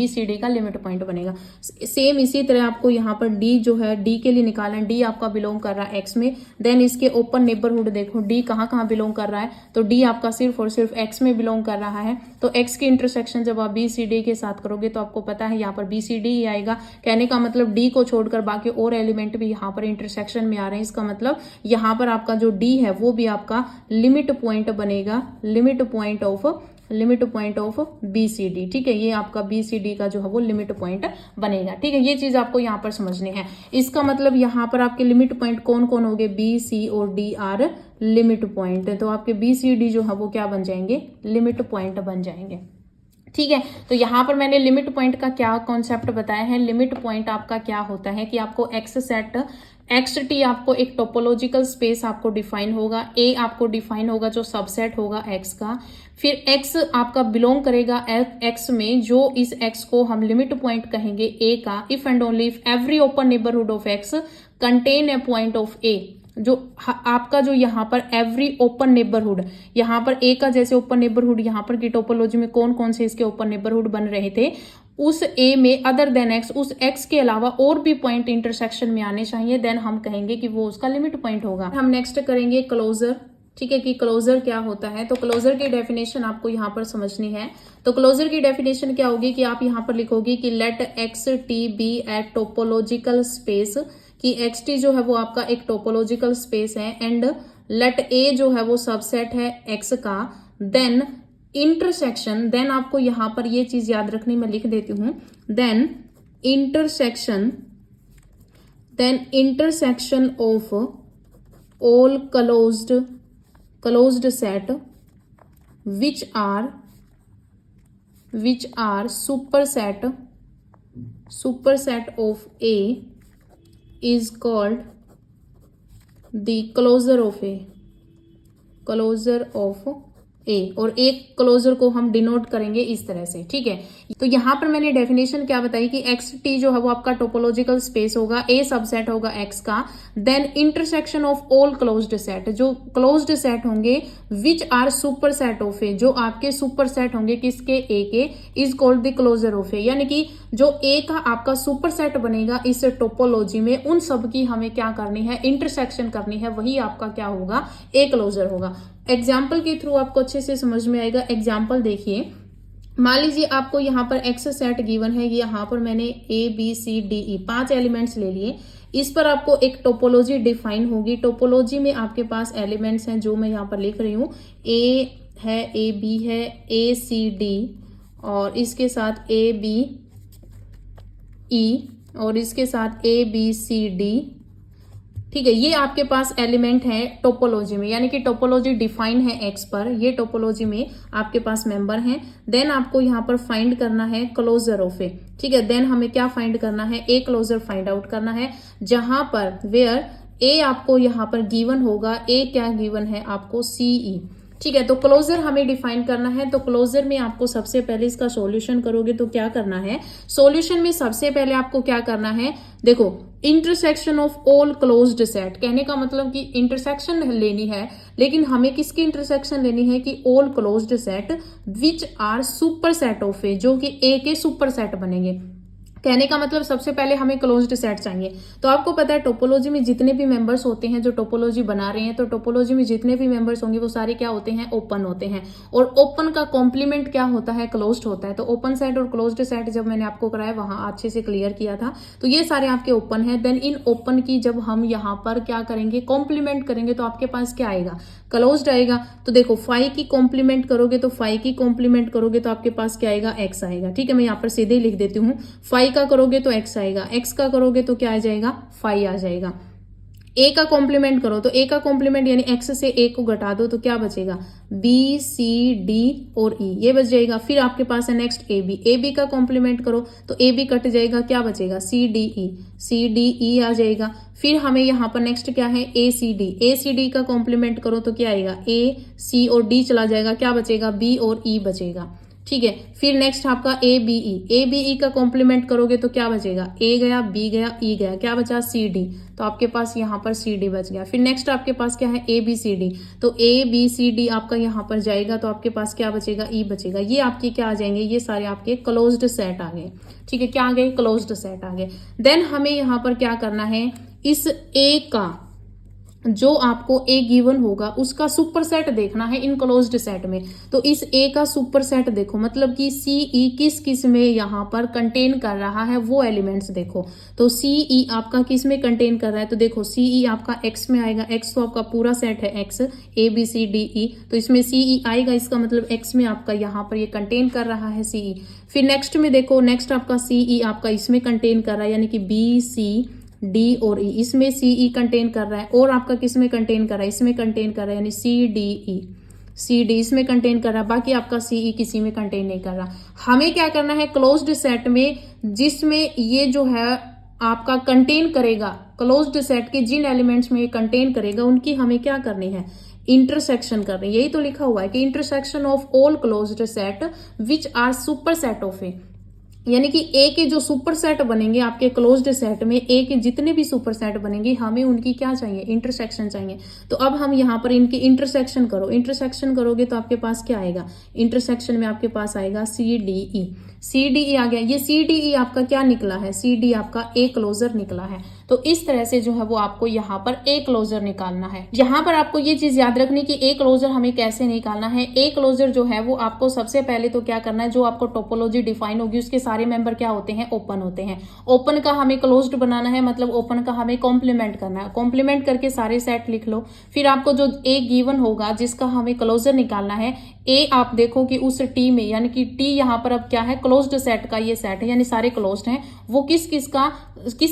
सी डी का लिमिट पॉइंट बनेगा। सेम इसी तरह आपको यहाँ पर डी जो है, डी के लिए निकालना है, डी आपका बिलोंग कर रहा है एक्स में। देन इसके ओपन नेबरहुड देखो, डी कहाँ बिलोंग कर रहा है, तो डी आपका सिर्फ और सिर्फ एक्स में बिलोंग कर रहा है। तो एक्स की इंटरसेक्शन जब आप बी सी डी के साथ करोगे तो आपको पता है यहाँ पर बी सी डी ही आएगा, कहने का मतलब डी को छोड़कर बाकी और एलिमेंट भी यहाँ पर इंटरसेक्शन में आ रहे हैं, इसका मतलब यहाँ पर आपका जो डी है वो भी आपका लिमिट पॉइंट बनेगा, limit point of B C D. ठीक है, ये आपका बी सी डी का जो है वो लिमिट पॉइंट बनेगा। ठीक है, ये चीज आपको यहाँ पर समझनी है। इसका मतलब यहाँ पर आपके लिमिट पॉइंट कौन कौन हो गए, बी सी और डी आर लिमिट पॉइंट, तो आपके बी सी डी जो है वो क्या बन जाएंगे, लिमिट पॉइंट बन जाएंगे। ठीक है, तो यहाँ पर मैंने लिमिट पॉइंट का क्या कॉन्सेप्ट बताया है। लिमिट पॉइंट आपका क्या होता है कि आपको एक्स सेट एक्स टी आपको एक टोपोलॉजिकल स्पेस आपको डिफाइन होगा, ए आपको डिफाइन होगा जो सबसेट होगा एक्स का, फिर एक्स आपका बिलोंग करेगा एक्स में, जो इस एक्स को हम लिमिट पॉइंट कहेंगे ए का, if and only if every open neighbourhood of X contain a point of A. जो आपका जो यहाँ पर एवरी ओपन नेबरहुड, यहाँ पर ए का जैसे ओपन नेबरहुड यहाँ पर की टोपोलॉजी में कौन कौन से इसके ओपन नेबरहुड बन रहे थे, उस ए में अदर देन एक्स, उस एक्स के अलावा और भी पॉइंट इंटरसेक्शन में आने चाहिए, देन हम कहेंगे कि वो उसका लिमिट पॉइंट होगा। हम नेक्स्ट करेंगे क्लोजर। ठीक है, कि क्लोजर क्या होता है, तो क्लोजर की डेफिनेशन आपको यहाँ पर समझनी है। तो क्लोजर की डेफिनेशन क्या होगी कि आप यहाँ पर लिखोगे कि let X T be at topological space, कि एक्स टी जो है वो आपका एक टोपोलॉजिकल स्पेस है, एंड लेट ए जो है वो सबसेट है एक्स का, देन इंटरसेक्शन, देन आपको यहाँ पर ये चीज याद रखनी, मैं लिख देती हूं, then then intersection of all closed set which are superset of A is called the closure of A और एक क्लोजर को हम डिनोट करेंगे इस तरह से, ठीक है। तो यहां पर मैंने डेफिनेशन क्या बताई कि एक्स टी जो है वो आपका टोपोलॉजिकल स्पेस होगा, ए सबसेट होगा एक्स का, then intersection of all closed set, जो क्लोज्ड सेट होंगे which are super set of A, जो आपके सुपर सेट होंगे किसके, ए के, is called the closure of A. यानी कि जो ए का आपका सुपर सेट बनेगा इस टोपोलॉजी में, उन सब की हमें क्या करनी है, इंटरसेक्शन करनी है, वही आपका क्या होगा, ए क्लोजर होगा। एग्जाम्पल के थ्रू आपको अच्छे से समझ में आएगा। एग्जाम्पल देखिए, मान लीजिए आपको यहाँ पर एक्स सेट गिवन है, यहाँ पर मैंने A B C D E 5 elements ले लिए, इस पर आपको एक टोपोलॉजी डिफाइन होगी। टोपोलॉजी में आपके पास एलिमेंट्स हैं जो मैं यहाँ पर लिख रही हूँ, ए है, ए बी है, ए सी डी, और इसके साथ ए बी ई, और इसके साथ ए बी सी डी, ठीक है। ये आपके पास एलिमेंट है टोपोलॉजी में, यानी कि टोपोलॉजी डिफाइन है एक्स पर, ये टोपोलॉजी में आपके पास मेंबर हैं। देन आपको यहाँ पर फाइंड करना है क्लोजर ऑफ ए, ठीक है। देन हमें क्या फाइंड करना है, ए क्लोजर फाइंड आउट करना है, जहां पर वेयर ए आपको यहाँ पर गिवन होगा, ए क्या गिवन है आपको, सीई, ठीक है। तो क्लोजर हमें डिफाइन करना है, तो क्लोजर में आपको सबसे पहले इसका सॉल्यूशन करोगे तो क्या करना है, सॉल्यूशन में सबसे पहले आपको क्या करना है, देखो intersection of all closed set, कहने का मतलब कि इंटरसेक्शन लेनी है, लेकिन हमें किसकी इंटरसेक्शन लेनी है कि all closed set which are super set of A, जो कि ए के सुपर सेट बनेंगे। कहने का मतलब सबसे पहले हमें क्लोज्ड सेट चाहिए। तो आपको पता है टोपोलॉजी में जितने भी मेंबर्स होते हैं जो टोपोलॉजी बना रहे हैं, तो टोपोलॉजी में जितने भी मेंबर्स होंगे वो सारे क्या होते हैं, ओपन होते हैं, और ओपन का कॉम्प्लीमेंट क्या होता है, क्लोज्ड होता है। तो ओपन सेट और क्लोज्ड सेट जब मैंने आपको कराया वहां अच्छे से क्लियर किया था, तो ये सारे आपके ओपन है। देन इन ओपन की जब हम यहाँ पर क्या करेंगे, कॉम्प्लीमेंट करेंगे, तो आपके पास क्या आएगा, क्लोज्ड आएगा। तो देखो 5 की कॉम्प्लीमेंट करोगे तो 5 की कॉम्प्लीमेंट करोगे तो आपके पास क्या आएगा, एक्स आएगा, ठीक है। मैं यहाँ पर सीधे ही लिख देती हूँ, 5 का करोगे तो एक्स आएगा, एक्स का करोगे तो क्या आ जाएगा, 5 आ जाएगा। ए का कॉम्प्लीमेंट करो तो ए का कॉम्प्लीमेंट यानी एक्स से ए को घटा दो तो क्या बचेगा, बी सी डी और ई, ये बच जाएगा। फिर आपके पास है next A B, A B का कॉम्प्लीमेंट करो तो ए बी कट जाएगा, क्या बचेगा, सी डी ई आ जाएगा। फिर हमें यहाँ पर नेक्स्ट क्या है, ए सी डी का कॉम्प्लीमेंट करो तो क्या आएगा, ए सी और डी चला जाएगा, क्या बचेगा, बी और ई बचेगा, ठीक है। फिर नेक्स्ट आपका ए बी ई का कॉम्प्लीमेंट करोगे तो क्या बचेगा, ए गया, बी गया, ई गया, क्या बचा, सी डी, तो आपके पास यहाँ पर सी डी बच गया। फिर नेक्स्ट आपके पास क्या है, ए बी सी डी, तो ए बी सी डी आपका यहाँ पर जाएगा तो आपके पास क्या बचेगा, ई बचेगा। ये आपके क्या आ जाएंगे, ये सारे आपके क्लोज्ड सेट आ गए, ठीक है। क्या आ गए, क्लोज्ड सेट आ गए। देन हमें यहाँ पर क्या करना है, इस ए का जो आपको ए गिवन होगा उसका सुपर सेट देखना है इन क्लोज्ड सेट में। तो इस ए का सुपर सेट देखो, मतलब कि सी ई किस किस में यहाँ पर कंटेन कर रहा है वो एलिमेंट्स देखो। तो सी ई आपका किस में कंटेन कर रहा है, तो देखो सी ई आपका एक्स में आएगा, एक्स तो आपका पूरा सेट है X, A B C D E, तो इसमें सी ई आएगा, इसका मतलब एक्स में आपका यहाँ पर ये कंटेन कर रहा है सी ई। फिर नेक्स्ट में देखो, नेक्स्ट आपका सी ई आपका इसमें कंटेन कर रहा है, यानी कि बी सी डी और ई, इसमें सी ई कंटेन कर रहा है, और आपका किस में कंटेन कर रहा है, इसमें कंटेन कर रहा है, यानी सी डी इसमें कंटेन कर रहा है, बाकी आपका सी ई किसी में कंटेन नहीं कर रहा। हमें क्या करना है, क्लोज्ड सेट में जिसमें ये जो है आपका कंटेन करेगा, क्लोज्ड सेट के जिन एलिमेंट्स में ये कंटेन करेगा उनकी हमें क्या करनी है, इंटरसेक्शन करनी है। यही तो लिखा हुआ है कि intersection of all closed set which are super set of A, यानी कि ए के जो सुपर सेट बनेंगे आपके क्लोज्ड सेट में, ए के जितने भी सुपर सेट बनेंगे हमें उनकी क्या चाहिए, इंटरसेक्शन चाहिए। तो अब हम यहाँ पर इनकी इंटरसेक्शन करो, इंटरसेक्शन करोगे तो आपके पास क्या आएगा, इंटरसेक्शन में आपके पास आएगा सी डी ई आ गया। ये सी डी ई आपका क्या निकला है, सी डी आपका ए क्लोजर निकला है। तो इस तरह से जो है वो आपको यहाँ पर ए क्लोजर निकालना है। यहाँ पर आपको ये चीज याद रखनी कि ए क्लोजर हमें कैसे निकालना है। ए क्लोजर जो है वो आपको सबसे पहले तो क्या करना है, जो आपको टोपोलॉजी डिफाइन होगी उसके सारे मेंबर क्या होते हैं, ओपन होते हैं। ओपन का हमें क्लोज्ड बनाना है, मतलब ओपन का हमें कॉम्प्लीमेंट करना है, कॉम्प्लीमेंट करके सारे सेट लिख लो। फिर आपको जो ए गिवन होगा जिसका हमें क्लोजर निकालना है, ए आप देखो कि उस टी में, यानी कि टी यहाँ पर अब क्या है, क्लोज्ड सेट का ये सेट है, यानी सारे क्लोज्ड हैं, वो किस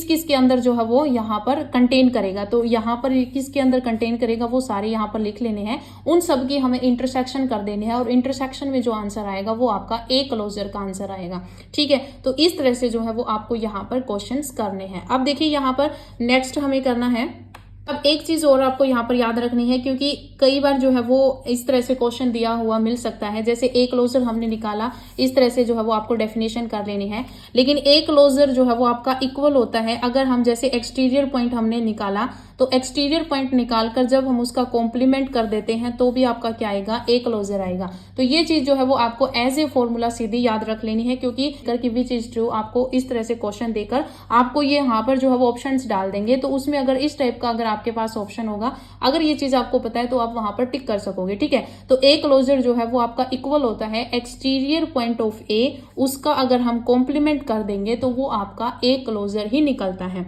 किस के अंदर जो है वो यहाँ पर कंटेन करेगा। तो यहाँ पर किसके अंदर कंटेन करेगा वो सारे यहाँ पर लिख लेने हैं, उन सब की हमें इंटरसेक्शन कर देने हैं, और इंटरसेक्शन में जो आंसर आएगा वो आपका ए क्लोजर का आंसर आएगा। ठीक है, तो इस तरह से जो है वो आपको यहाँ पर क्वेश्चंस करने हैं। अब देखिए यहाँ पर नेक्स्ट हमें करना है, अब एक चीज और आपको यहाँ पर याद रखनी है, क्योंकि कई बार जो है वो इस तरह से क्वेश्चन दिया हुआ मिल सकता है, जैसे ए क्लोजर हमने निकाला, इस तरह से जो है वो आपको डेफिनेशन कर लेनी है। लेकिन ए क्लोजर जो है वो आपका इक्वल होता है, अगर हम जैसे एक्सटीरियर पॉइंट हमने निकाला, तो एक्सटीरियर पॉइंट निकालकर जब हम उसका कॉम्प्लीमेंट कर देते हैं तो भी आपका क्या आएगा, ए क्लोजर आएगा। तो ये चीज जो है वो आपको एज ए फॉर्मूला सीधी याद रख लेनी है, क्योंकि की विच इज ट्रू आपको इस तरह से क्वेश्चन देकर आपको ये यहाँ पर जो है वो ऑप्शंस डाल देंगे, तो उसमें अगर इस टाइप का अगर आपके पास ऑप्शन होगा, अगर ये चीज आपको पता है तो आप वहां पर टिक कर सकोगे। ठीक है, तो ए क्लोजर जो है वो आपका इक्वल होता है एक्सटीरियर पॉइंट ऑफ ए, उसका अगर हम कॉम्प्लीमेंट कर देंगे तो वो आपका ए क्लोजर ही निकलता है।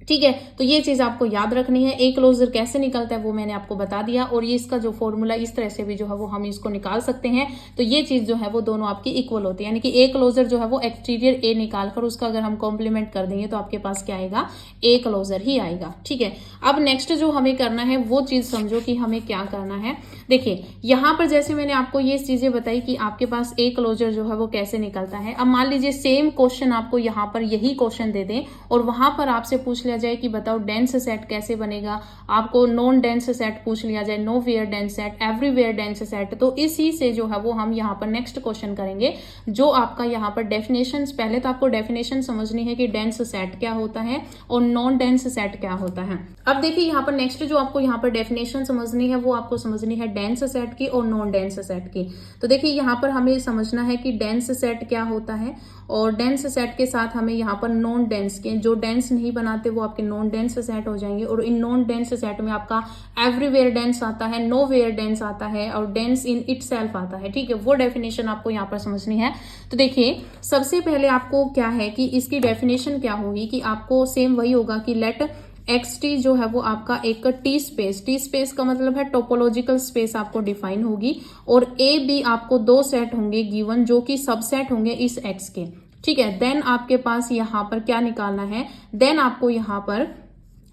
ठीक है, तो ये चीज आपको याद रखनी है। ए क्लोजर कैसे निकलता है वो मैंने आपको बता दिया, और ये इसका जो फॉर्मूला इस तरह से भी जो है वो हम इसको निकाल सकते हैं। तो ये चीज जो है वो दोनों आपकी इक्वल होती है, यानी कि ए क्लोजर जो है वो एक्सटीरियर ए निकालकर उसका अगर हम कॉम्प्लीमेंट कर देंगे तो आपके पास क्या आएगा, ए क्लोजर ही आएगा। ठीक है, अब नेक्स्ट जो हमें करना है वो चीज समझो कि हमें क्या करना है। देखिए यहाँ पर जैसे मैंने आपको ये चीजें बताई कि आपके पास ए क्लोजर जो है वो कैसे निकलता है। अब मान लीजिए सेम क्वेश्चन आपको यहाँ पर यही क्वेश्चन दे दें और वहां पर आपसे पूछ लिया जाए कि बताओ डेंस सेट कैसे बनेगा, आपको नॉन डेंस सेट पूछ लिया जाए, nowhere dense set, everywhere dense set, तो इसी से जो है वो हम यहाँ पर नेक्स्ट क्वेश्चन करेंगे, जो आपका यहाँ पर डेफिनेशन, पहले तो आपको डेफिनेशन समझनी है कि डेंस सेट क्या होता है और नॉन डेंस सेट क्या होता है। अब देखिए यहाँ पर नेक्स्ट जो आपको यहाँ पर डेफिनेशन समझनी है वो आपको समझनी है डेंस सेट की और नॉन डेंस सेट की। तो देखिए यहाँ पर हमें समझना है कि डेंस सेट क्या होता है, और डेंस सेट के साथ हमें यहाँ पर नॉन डेंस के, जो डेंस नहीं बनाते वो आपके नॉन डेंस सेट हो जाएंगे, और इन नॉन डेंस सेट में आपका एवरीवेयर डेंस आता है, नो वेयर डेंस आता है, और डेंस इन इटसेल्फ आता है। ठीक है, वो डेफिनेशन आपको यहाँ पर समझनी है। तो देखिए सबसे पहले आपको क्या है कि इसकी डेफिनेशन क्या होगी, कि आपको सेम वही होगा कि लेट एक्स टी जो है वो आपका एक टी स्पेस का मतलब है टोपोलॉजिकल स्पेस आपको डिफाइन होगी, और ए बी आपको दो सेट होंगे गिवन जो कि सबसेट होंगे इस एक्स के। ठीक है, देन आपके पास यहाँ पर क्या निकालना है, देन आपको यहाँ पर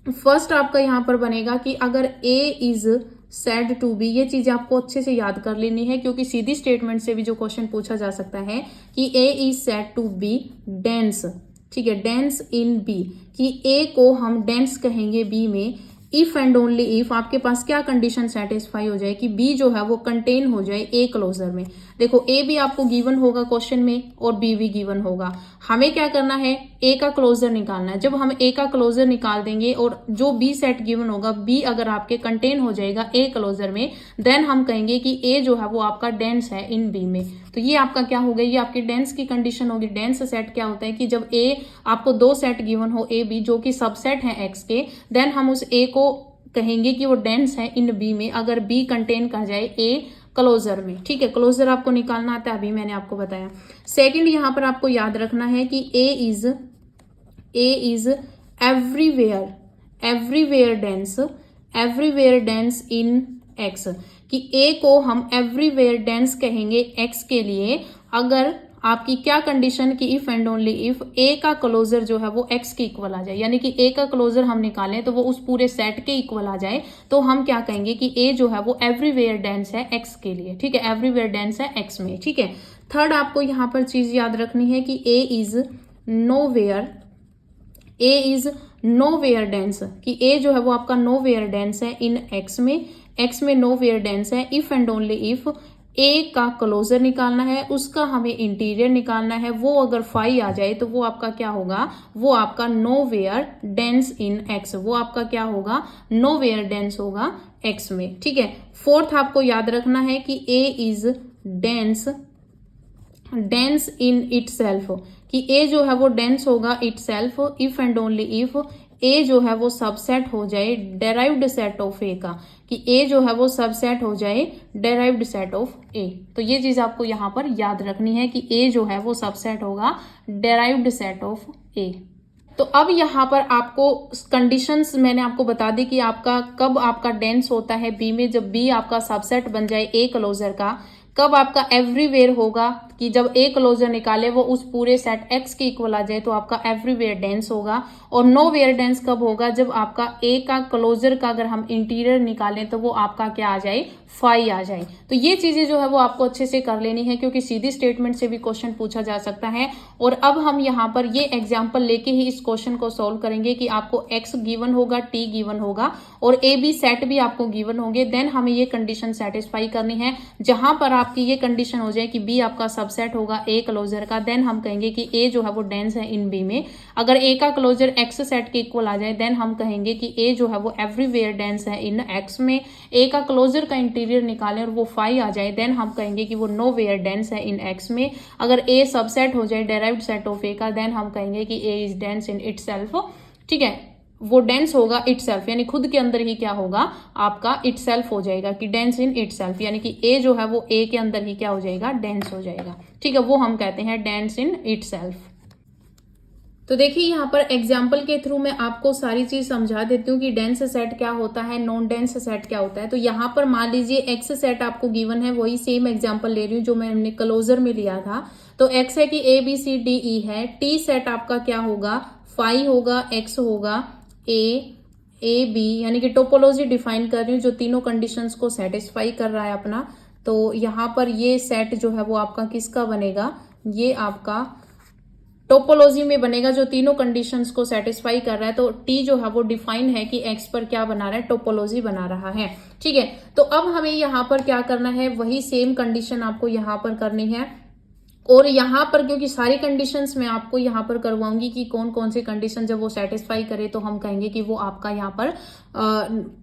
फर्स्ट आपका यहाँ पर बनेगा कि अगर ए इज सेड टू बी, ये चीज आपको अच्छे से याद कर लेनी है, क्योंकि सीधी स्टेटमेंट से भी जो क्वेश्चन पूछा जा सकता है कि A is said to be dense. ठीक है, डेंस इन बी, कि ए को हम डेंस कहेंगे बी में, इफ एंड ओनली इफ आपके पास क्या कंडीशन सेटिस्फाई हो जाए कि बी जो है वो कंटेन हो जाए ए क्लोजर में। देखो ए भी आपको गिवन होगा क्वेश्चन में और बी भी गिवन होगा, हमें क्या करना है, ए का क्लोजर निकालना है। जब हम ए का क्लोजर निकाल देंगे और जो बी सेट गिवन होगा, बी अगर आपके कंटेन हो जाएगा ए क्लोजर में, देन हम कहेंगे कि ए जो है वो आपका डेंस है इन बी में। तो ये आपका क्या हो गया, ये आपकी डेंस की कंडीशन होगी। डेंस सेट क्या होता है कि जब ए आपको दो सेट गिवन हो ए बी जो कि सबसेट है एक्स के, देन हम उस ए को कहेंगे कि वो डेंस है इन बी में अगर बी कंटेन कर जाए ए क्लोजर में। ठीक है, क्लोजर आपको निकालना आता है, अभी मैंने आपको बताया। सेकंड यहाँ पर आपको याद रखना है कि A is everywhere dense in X, कि ए को हम एवरीवेयर डेंस कहेंगे एक्स के लिए अगर आपकी क्या कंडीशन की इफ एंड ओनली इफ ए का क्लोजर जो है वो एक्स के इक्वल आ जाए, यानी कि ए का क्लोजर हम निकालें तो वो उस पूरे सेट के इक्वल आ जाए, तो हम क्या कहेंगे कि ए जो है वो एवरीवेयर डेंस है एक्स के लिए। ठीक है, एवरीवेयर डेंस है एक्स में। ठीक है, थर्ड आपको यहाँ पर चीज याद रखनी है कि ए इज नोवेयर डेंस, कि ए जो है वो आपका नोवेयर डेंस है इन एक्स में नोवेयर डेंस है इफ एंड ओनली इफ ए का क्लोजर निकालना है, उसका हमें इंटीरियर निकालना है, वो अगर फाई आ जाए तो वो आपका क्या होगा, वो आपका नोवेयर डेंस इन एक्स, वो आपका क्या होगा, नोवेयर डेंस होगा एक्स में। ठीक है, फोर्थ आपको याद रखना है कि A is dense in itself, कि ए जो है वो डेंस होगा itself if and only if A जो है वो सबसेट हो जाए डेराइव्ड सेट ऑफ ए का, कि ए जो है वो सबसेट हो जाए डेराइव्ड सेट ऑफ ए। तो ये चीज आपको यहाँ पर याद रखनी है कि ए जो है वो सबसेट होगा डेराइव्ड सेट ऑफ ए। तो अब यहाँ पर आपको कंडीशंस मैंने आपको बता दी कि आपका कब आपका डेंस होता है बी में, जब बी आपका सबसेट बन जाए ए क्लोजर का, कब आपका एवरीवेयर होगा कि जब ए क्लोजर निकाले वो उस पूरे सेट एक्स के इक्वल आ जाए तो आपका एवरीवेयर डेंस होगा। और नो वेयर डेंस कब होगा, जब आपका ए का क्लोजर का अगर हम इंटीरियर निकालें तो वो आपका क्या आ जाए, फाई आ जाए। तो ये चीजें जो है वो आपको अच्छे से कर लेनी है, क्योंकि सीधी स्टेटमेंट से भी क्वेश्चन पूछा जा सकता है। और अब हम यहाँ पर ये एग्जाम्पल लेके ही इस क्वेश्चन को सोल्व करेंगे कि आपको एक्स गिवन होगा, टी गिवन होगा और ए बी सेट भी आपको गिवन होंगे। देन हमें ये कंडीशन सेटिस्फाई करनी है। जहां पर आपकी ये कंडीशन हो जाए कि बी आपका सबसेट होगा ए क्लोजर का, देन हम कहेंगे कि ए जो है वो डेंस है इन बी में। अगर ए का क्लोजर एक्स सेट के इक्वल आ जाए देन हम कहेंगे कि ए जो है वो एवरीवेयर डेंस है इन एक्स में। ए का क्लोजर का इंटीरियर निकालें और वो फाई आ जाए देन हम कहेंगे कि वो नो वेयर डेंस है इन एक्स में। अगर ए सबसेट हो जाए डेराइव्ड सेट ऑफ ए का, देन हम कहेंगे कि A is dense in itself. ठीक है, वो डेंस होगा इटसेल्फ, यानी खुद के अंदर ही क्या होगा, आपका इटसेल्फ हो जाएगा कि डेंस इन इटसेल्फ, यानी कि ए जो है वो ए के अंदर ही क्या हो जाएगा, डेंस हो जाएगा। ठीक है, वो हम कहते हैं डेंस इन इटसेल्फ। तो देखिए यहाँ पर एग्जाम्पल के थ्रू मैं आपको सारी चीज समझा देती हूँ कि डेंस सेट क्या होता है, नॉन डेंस सेट क्या होता है। तो यहाँ पर मान लीजिए एक्स सेट आपको गिवन है, वही सेम एग्जाम्पल ले रही हूँ जो मैंने क्लोजर में लिया था। तो एक्स है कि ए बी सी डी ई है। टी सेट आपका क्या होगा, फाई होगा, एक्स होगा, ए बी, यानी कि टोपोलॉजी डिफाइन कर रही हूँ जो तीनों कंडीशंस को सेटिस्फाई कर रहा है अपना। तो यहाँ पर ये सेट जो है वो आपका किसका बनेगा, ये आपका टोपोलॉजी में बनेगा जो तीनों कंडीशंस को सेटिस्फाई कर रहा है। तो टी जो है वो डिफाइन है कि एक्स पर क्या बना रहा है, टोपोलॉजी बना रहा है। ठीक है, तो अब हमें यहाँ पर क्या करना है, वही सेम कंडीशन आपको यहाँ पर करनी है। और यहाँ पर क्योंकि सारी कंडीशंस मैं आपको यहाँ पर करवाऊंगी कि कौन कौन सी कंडीशन जब वो सेटिस्फाई करे तो हम कहेंगे कि वो आपका यहाँ पर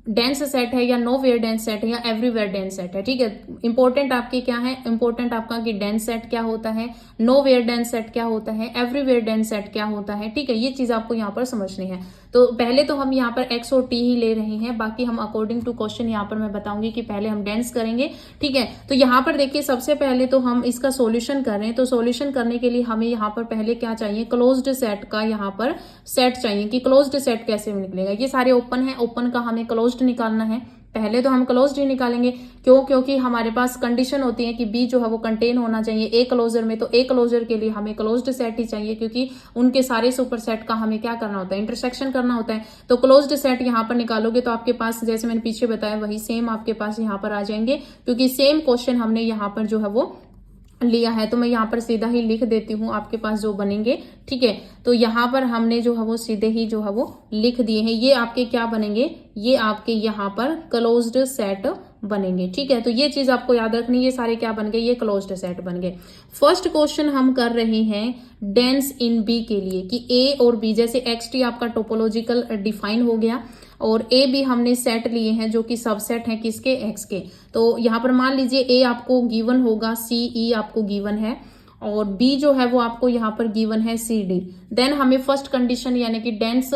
डेंस सेट है या नो वेयर डेंस सेट है या एवरीवेयर डेंस सेट है। ठीक है, इंपॉर्टेंट आपके क्या है, इंपॉर्टेंट आपका कि डेंस सेट क्या होता है, नो वेयर डेंस सेट क्या होता है, एवरीवेयर डेंस सेट क्या होता है। ठीक है, ये चीज आपको यहाँ पर समझनी है। तो पहले तो हम यहाँ पर एक्स और टी ही ले रहे हैं, बाकी हम अकॉर्डिंग टू क्वेश्चन यहाँ पर मैं बताऊंगी कि पहले हम डेंस करेंगे। ठीक है, तो यहाँ पर देखिए सबसे पहले तो हम इसका सॉल्यूशन कर रहे हैं। तो सॉल्यूशन करने के लिए हमें यहाँ पर पहले क्या चाहिए, क्लोज्ड सेट का यहाँ पर सेट चाहिए कि क्लोज्ड सेट कैसे निकलेगा। ये सारे ओपन है, ओपन का हमें क्लोज्ड निकालना है। पहले तो हम क्लोज्ड ही निकालेंगे, क्यों, क्योंकि हमारे पास कंडीशन होती है कि बी जो है वो कंटेन होना चाहिए ए क्लोजर में। तो ए क्लोजर के लिए हमें क्लोज्ड सेट ही चाहिए, क्योंकि उनके सारे सुपर सेट का हमें क्या करना होता है, इंटरसेक्शन करना होता है। तो क्लोज्ड सेट यहाँ पर निकालोगे तो आपके पास जैसे मैंने पीछे बताया वही सेम आपके पास यहाँ पर आ जाएंगे, क्योंकि सेम क्वेश्चन हमने यहाँ पर जो है वो लिया है। तो मैं यहाँ पर सीधा ही लिख देती हूँ आपके पास जो बनेंगे। ठीक है, तो यहाँ पर हमने जो है वो सीधे ही जो है वो लिख दिए हैं। ये आपके क्या बनेंगे, ये आपके यहाँ पर क्लोज्ड सेट बनेंगे। ठीक है, तो ये चीज आपको याद रखनी, ये सारे क्या बन गए, ये क्लोज्ड सेट बन गए। फर्स्ट क्वेश्चन हम कर रहे हैं डेंस इन बी के लिए कि ए और बी, जैसे एक्स टी आपका टोपोलॉजिकल डिफाइन हो गया और ए बी हमने सेट लिए हैं जो कि सबसेट हैं किसके, एक्स के। तो यहाँ पर मान लीजिए ए आपको गिवन होगा, सी ई आपको गिवन है और बी जो है वो आपको यहाँ पर गिवन है सी डी। देन हमें फर्स्ट कंडीशन यानी कि डेंस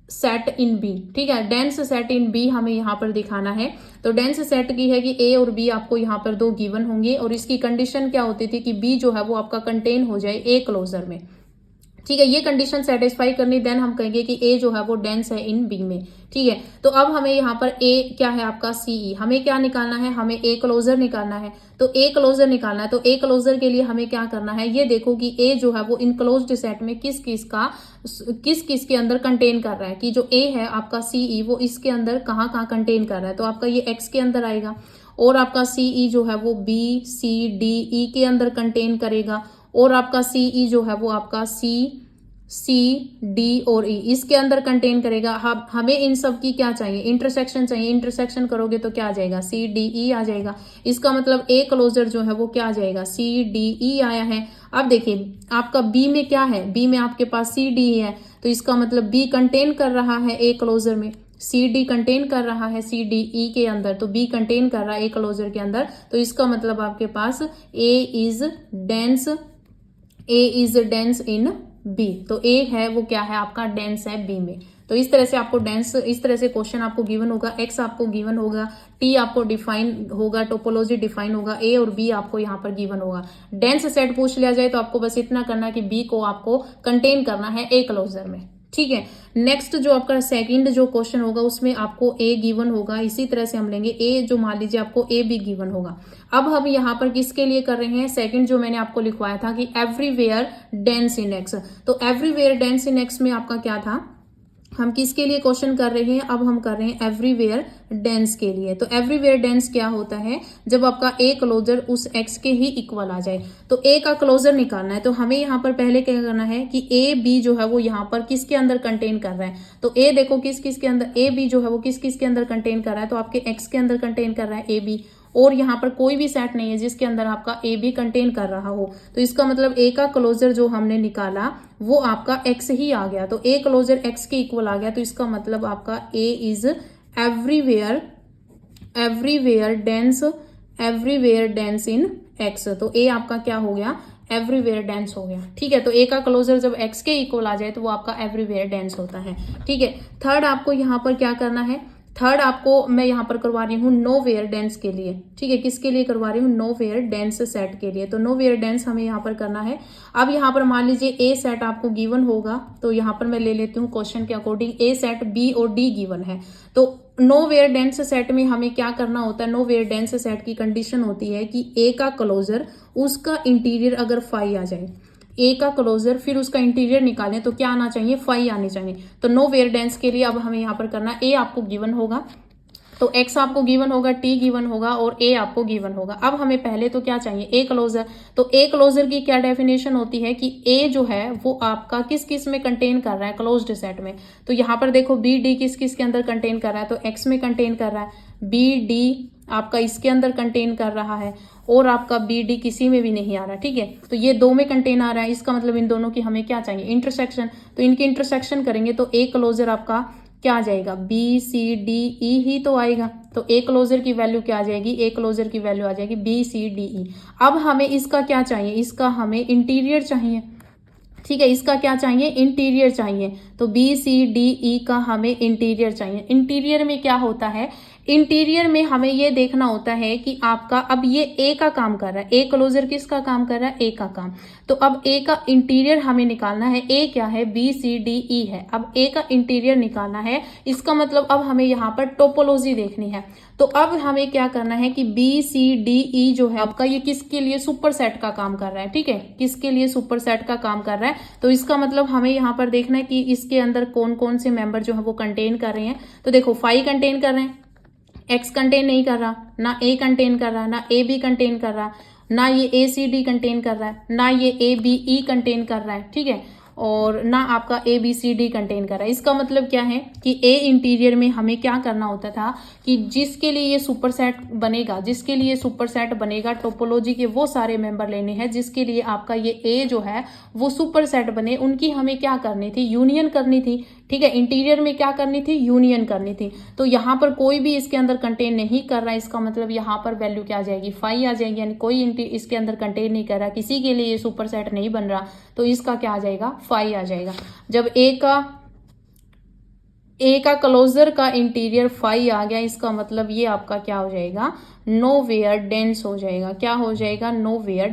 सेट इन बी, ठीक है, डेंस सेट इन बी हमें यहाँ पर दिखाना है। तो डेंस सेट की है कि ए और बी आपको यहाँ पर दो गिवन होंगे और इसकी कंडीशन क्या होती थी कि बी जो है वो आपका कंटेन हो जाए ए क्लोजर में। ठीक है, ये कंडीशन सेटिस्फाई करनी, देन हम कहेंगे कि ए जो है वो डेंस है इन बी में। ठीक है, तो अब हमें यहाँ पर ए क्या है आपका सीई, हमें क्या निकालना है, हमें ए क्लोजर निकालना है। तो ए क्लोजर निकालना है, तो ए क्लोजर के लिए हमें क्या करना है, ये देखो कि ए जो है वो इनक्लोज्ड सेट में किस किस के अंदर कंटेन कर रहा है, कि जो ए है आपका सीई वो इसके अंदर कहाँ कंटेन कर रहा है। तो आपका ये एक्स के अंदर आएगा और आपका सीई जो है वो बी सी डी ई के अंदर कंटेन करेगा और आपका सीई जो है वो आपका सी डी और ई इसके अंदर कंटेन करेगा। हमें इन सब की क्या चाहिए, इंटरसेक्शन चाहिए। इंटरसेक्शन करोगे तो क्या आ जाएगा, सी डी ई आ जाएगा। इसका मतलब ए क्लोजर जो है वो क्या आ जाएगा, सी डी ई आया है। अब देखिए आपका बी में क्या है, बी में आपके पास सी डी है, तो इसका मतलब बी कंटेन कर रहा है ए क्लोजर में, सी डी कंटेन कर रहा है सी डी ई के अंदर, तो बी कंटेन कर रहा है ए क्लोजर के अंदर। तो इसका मतलब आपके पास ए इज डेंस इन बी। तो ए है वो क्या है आपका, डेंस है बी में। तो इस तरह से आपको डेंस, इस तरह से क्वेश्चन आपको गिवन होगा, एक्स आपको गिवन होगा, टी आपको डिफाइन होगा, टोपोलॉजी डिफाइन होगा, ए और बी आपको यहाँ पर गिवन होगा। डेंस सेट पूछ लिया जाए तो आपको बस इतना करना है कि बी को आपको कंटेन करना है ए क्लोजर में। ठीक है। नेक्स्ट जो आपका सेकंड जो क्वेश्चन होगा उसमें आपको ए गिवन होगा, इसी तरह से हम लेंगे ए, जो मान लीजिए आपको ए बी गिवन होगा। अब हम यहाँ पर किसके लिए कर रहे हैं, सेकंड जो मैंने आपको लिखवाया था कि एवरीवेयर डेंस इन एक्स, तो एवरीवेयर डेंस इन एक्स में आपका क्या था, हम किसके लिए क्वेश्चन कर रहे हैं, अब हम कर रहे हैं एवरीवेयर डेंस के लिए। तो एवरीवेयर डेंस क्या होता है, जब आपका ए क्लोजर उस एक्स के ही इक्वल आ जाए, तो ए का क्लोजर निकालना है। तो हमें यहाँ पर पहले क्या करना है कि ए बी जो है वो यहाँ पर किसके अंदर कंटेन कर रहा है, तो ए देखो किस किस के अंदर, ए बी जो है वो किस किस के अंदर कंटेन कर रहा है, तो आपके एक्स के अंदर कंटेन कर रहा है ए बी, और यहाँ पर कोई भी सेट नहीं है जिसके अंदर आपका ए बी कंटेन कर रहा हो। तो इसका मतलब ए का क्लोजर जो हमने निकाला वो आपका एक्स ही आ गया, तो ए क्लोजर एक्स के इक्वल आ गया। तो इसका मतलब आपका A is everywhere dense in X, तो ए आपका क्या हो गया, एवरीवेयर डेंस हो गया। ठीक है, तो ए का क्लोजर जब एक्स के इक्वल आ जाए तो वो आपका एवरीवेयर डेंस होता है। ठीक है, थर्ड आपको यहाँ पर क्या करना है, थर्ड आपको मैं यहाँ पर करवा रही हूँ नो वेयर डेंस के लिए। ठीक है, किसके लिए करवा रही हूँ, नो वेयर डेंस सेट के लिए। तो नो वेयर डेंस हमें यहाँ पर करना है। अब यहाँ पर मान लीजिए ए सेट आपको गिवन होगा, तो यहाँ पर मैं ले लेती हूँ क्वेश्चन के अकॉर्डिंग ए सेट बी और डी गिवन है। तो नो वेयर डेंस सेट में हमें क्या करना होता है, नो वेयर डेंस सेट की कंडीशन होती है कि ए का क्लोजर उसका इंटीरियर अगर फाई आ जाए, ए का क्लोजर फिर उसका इंटीरियर निकालें तो क्या आना चाहिए, फाई आनी चाहिए। तो नो वेयर डेंस के लिए अब हमें यहाँ पर करना, ए आपको गिवन होगा तो एक्स आपको गिवन होगा, टी गिवन होगा और ए आपको गिवन होगा। अब हमें पहले तो क्या चाहिए, ए क्लोजर। तो ए क्लोजर की क्या डेफिनेशन होती है कि ए जो है वो आपका किस किस में कंटेन कर रहा है, क्लोज्ड सेट में। तो यहाँ पर देखो बी डी किस किस के अंदर कंटेन कर रहा है, तो एक्स में कंटेन कर रहा है, बी डी आपका इसके अंदर कंटेन कर रहा है और आपका बी डी किसी में भी नहीं आ रहा। ठीक है, तो ये दो में कंटेन आ रहा है, इसका मतलब इन दोनों की हमें क्या चाहिए, इंटरसेक्शन। तो इनकी इंटरसेक्शन करेंगे तो ए क्लोजर आपका क्या आ जाएगा, बी सी डी ई ही तो आएगा। तो ए क्लोजर की वैल्यू क्या आ जाएगी, ए क्लोजर की वैल्यू आ जाएगी बी सी डी ई। अब हमें इसका क्या चाहिए, इसका हमें इंटीरियर चाहिए। ठीक है, इसका क्या चाहिए, इंटीरियर चाहिए। तो बी सी डी ई का हमें इंटीरियर चाहिए। इंटीरियर में क्या होता है, इंटीरियर में हमें ये देखना होता है कि आपका अब ये ए का काम कर रहा है, ए क्लोजर किसका काम कर रहा है, ए का काम। तो अब ए का इंटीरियर हमें निकालना है, ए क्या है, बी सी डी ई है। अब ए का इंटीरियर निकालना है, इसका मतलब अब हमें यहाँ पर टोपोलॉजी देखनी है। तो अब हमें क्या करना है कि बी सी डी ई जो है आपका ये किसके लिए, सुपर सेट का काम कर रहा है। ठीक है, किसके लिए, सुपर सेट का काम कर रहा है। तो इसका मतलब हमें यहाँ पर देखना है कि इसके अंदर कौन कौन से मेंबर जो है वो कंटेन कर रहे हैं। तो देखो फाइव कंटेन कर रहे हैं, एक्स कंटेन नहीं कर रहा, ना ए कंटेन कर रहा, ना ए बी कंटेन कर रहा, ना ये ए सी डी कंटेन कर रहा है, ना ये ए बी ई कंटेन कर रहा है। ठीक है, और ना आपका A B C D contain कर रहा है। इसका मतलब क्या है कि ए इंटीरियर में हमें क्या करना होता था कि जिसके लिए ये सुपर सेट बनेगा, जिसके लिए सुपर सेट बनेगा, टोपोलॉजी के वो सारे मेंबर लेने हैं जिसके लिए आपका ये ए जो है वो सुपर सेट बने, उनकी हमें क्या करनी थी, यूनियन करनी थी। ठीक है, इंटीरियर में क्या करनी थी, यूनियन करनी थी। तो यहाँ पर कोई भी इसके अंदर कंटेन नहीं कर रहा है, इसका मतलब यहाँ पर वैल्यू क्या आ जाएगी, फाइव आ जाएगी। यानी कोई इसके अंदर कंटेन नहीं कर रहा, किसी के लिए ये सुपर सेट नहीं बन रहा, तो इसका क्या आ जाएगा, फाइव आ जाएगा। जब ए का क्लोजर का इंटीरियर फाइव आ गया, इसका मतलब ये आपका क्या हो जाएगा, नो वेयर डेंस हो जाएगा। क्या हो जाएगा, nowhere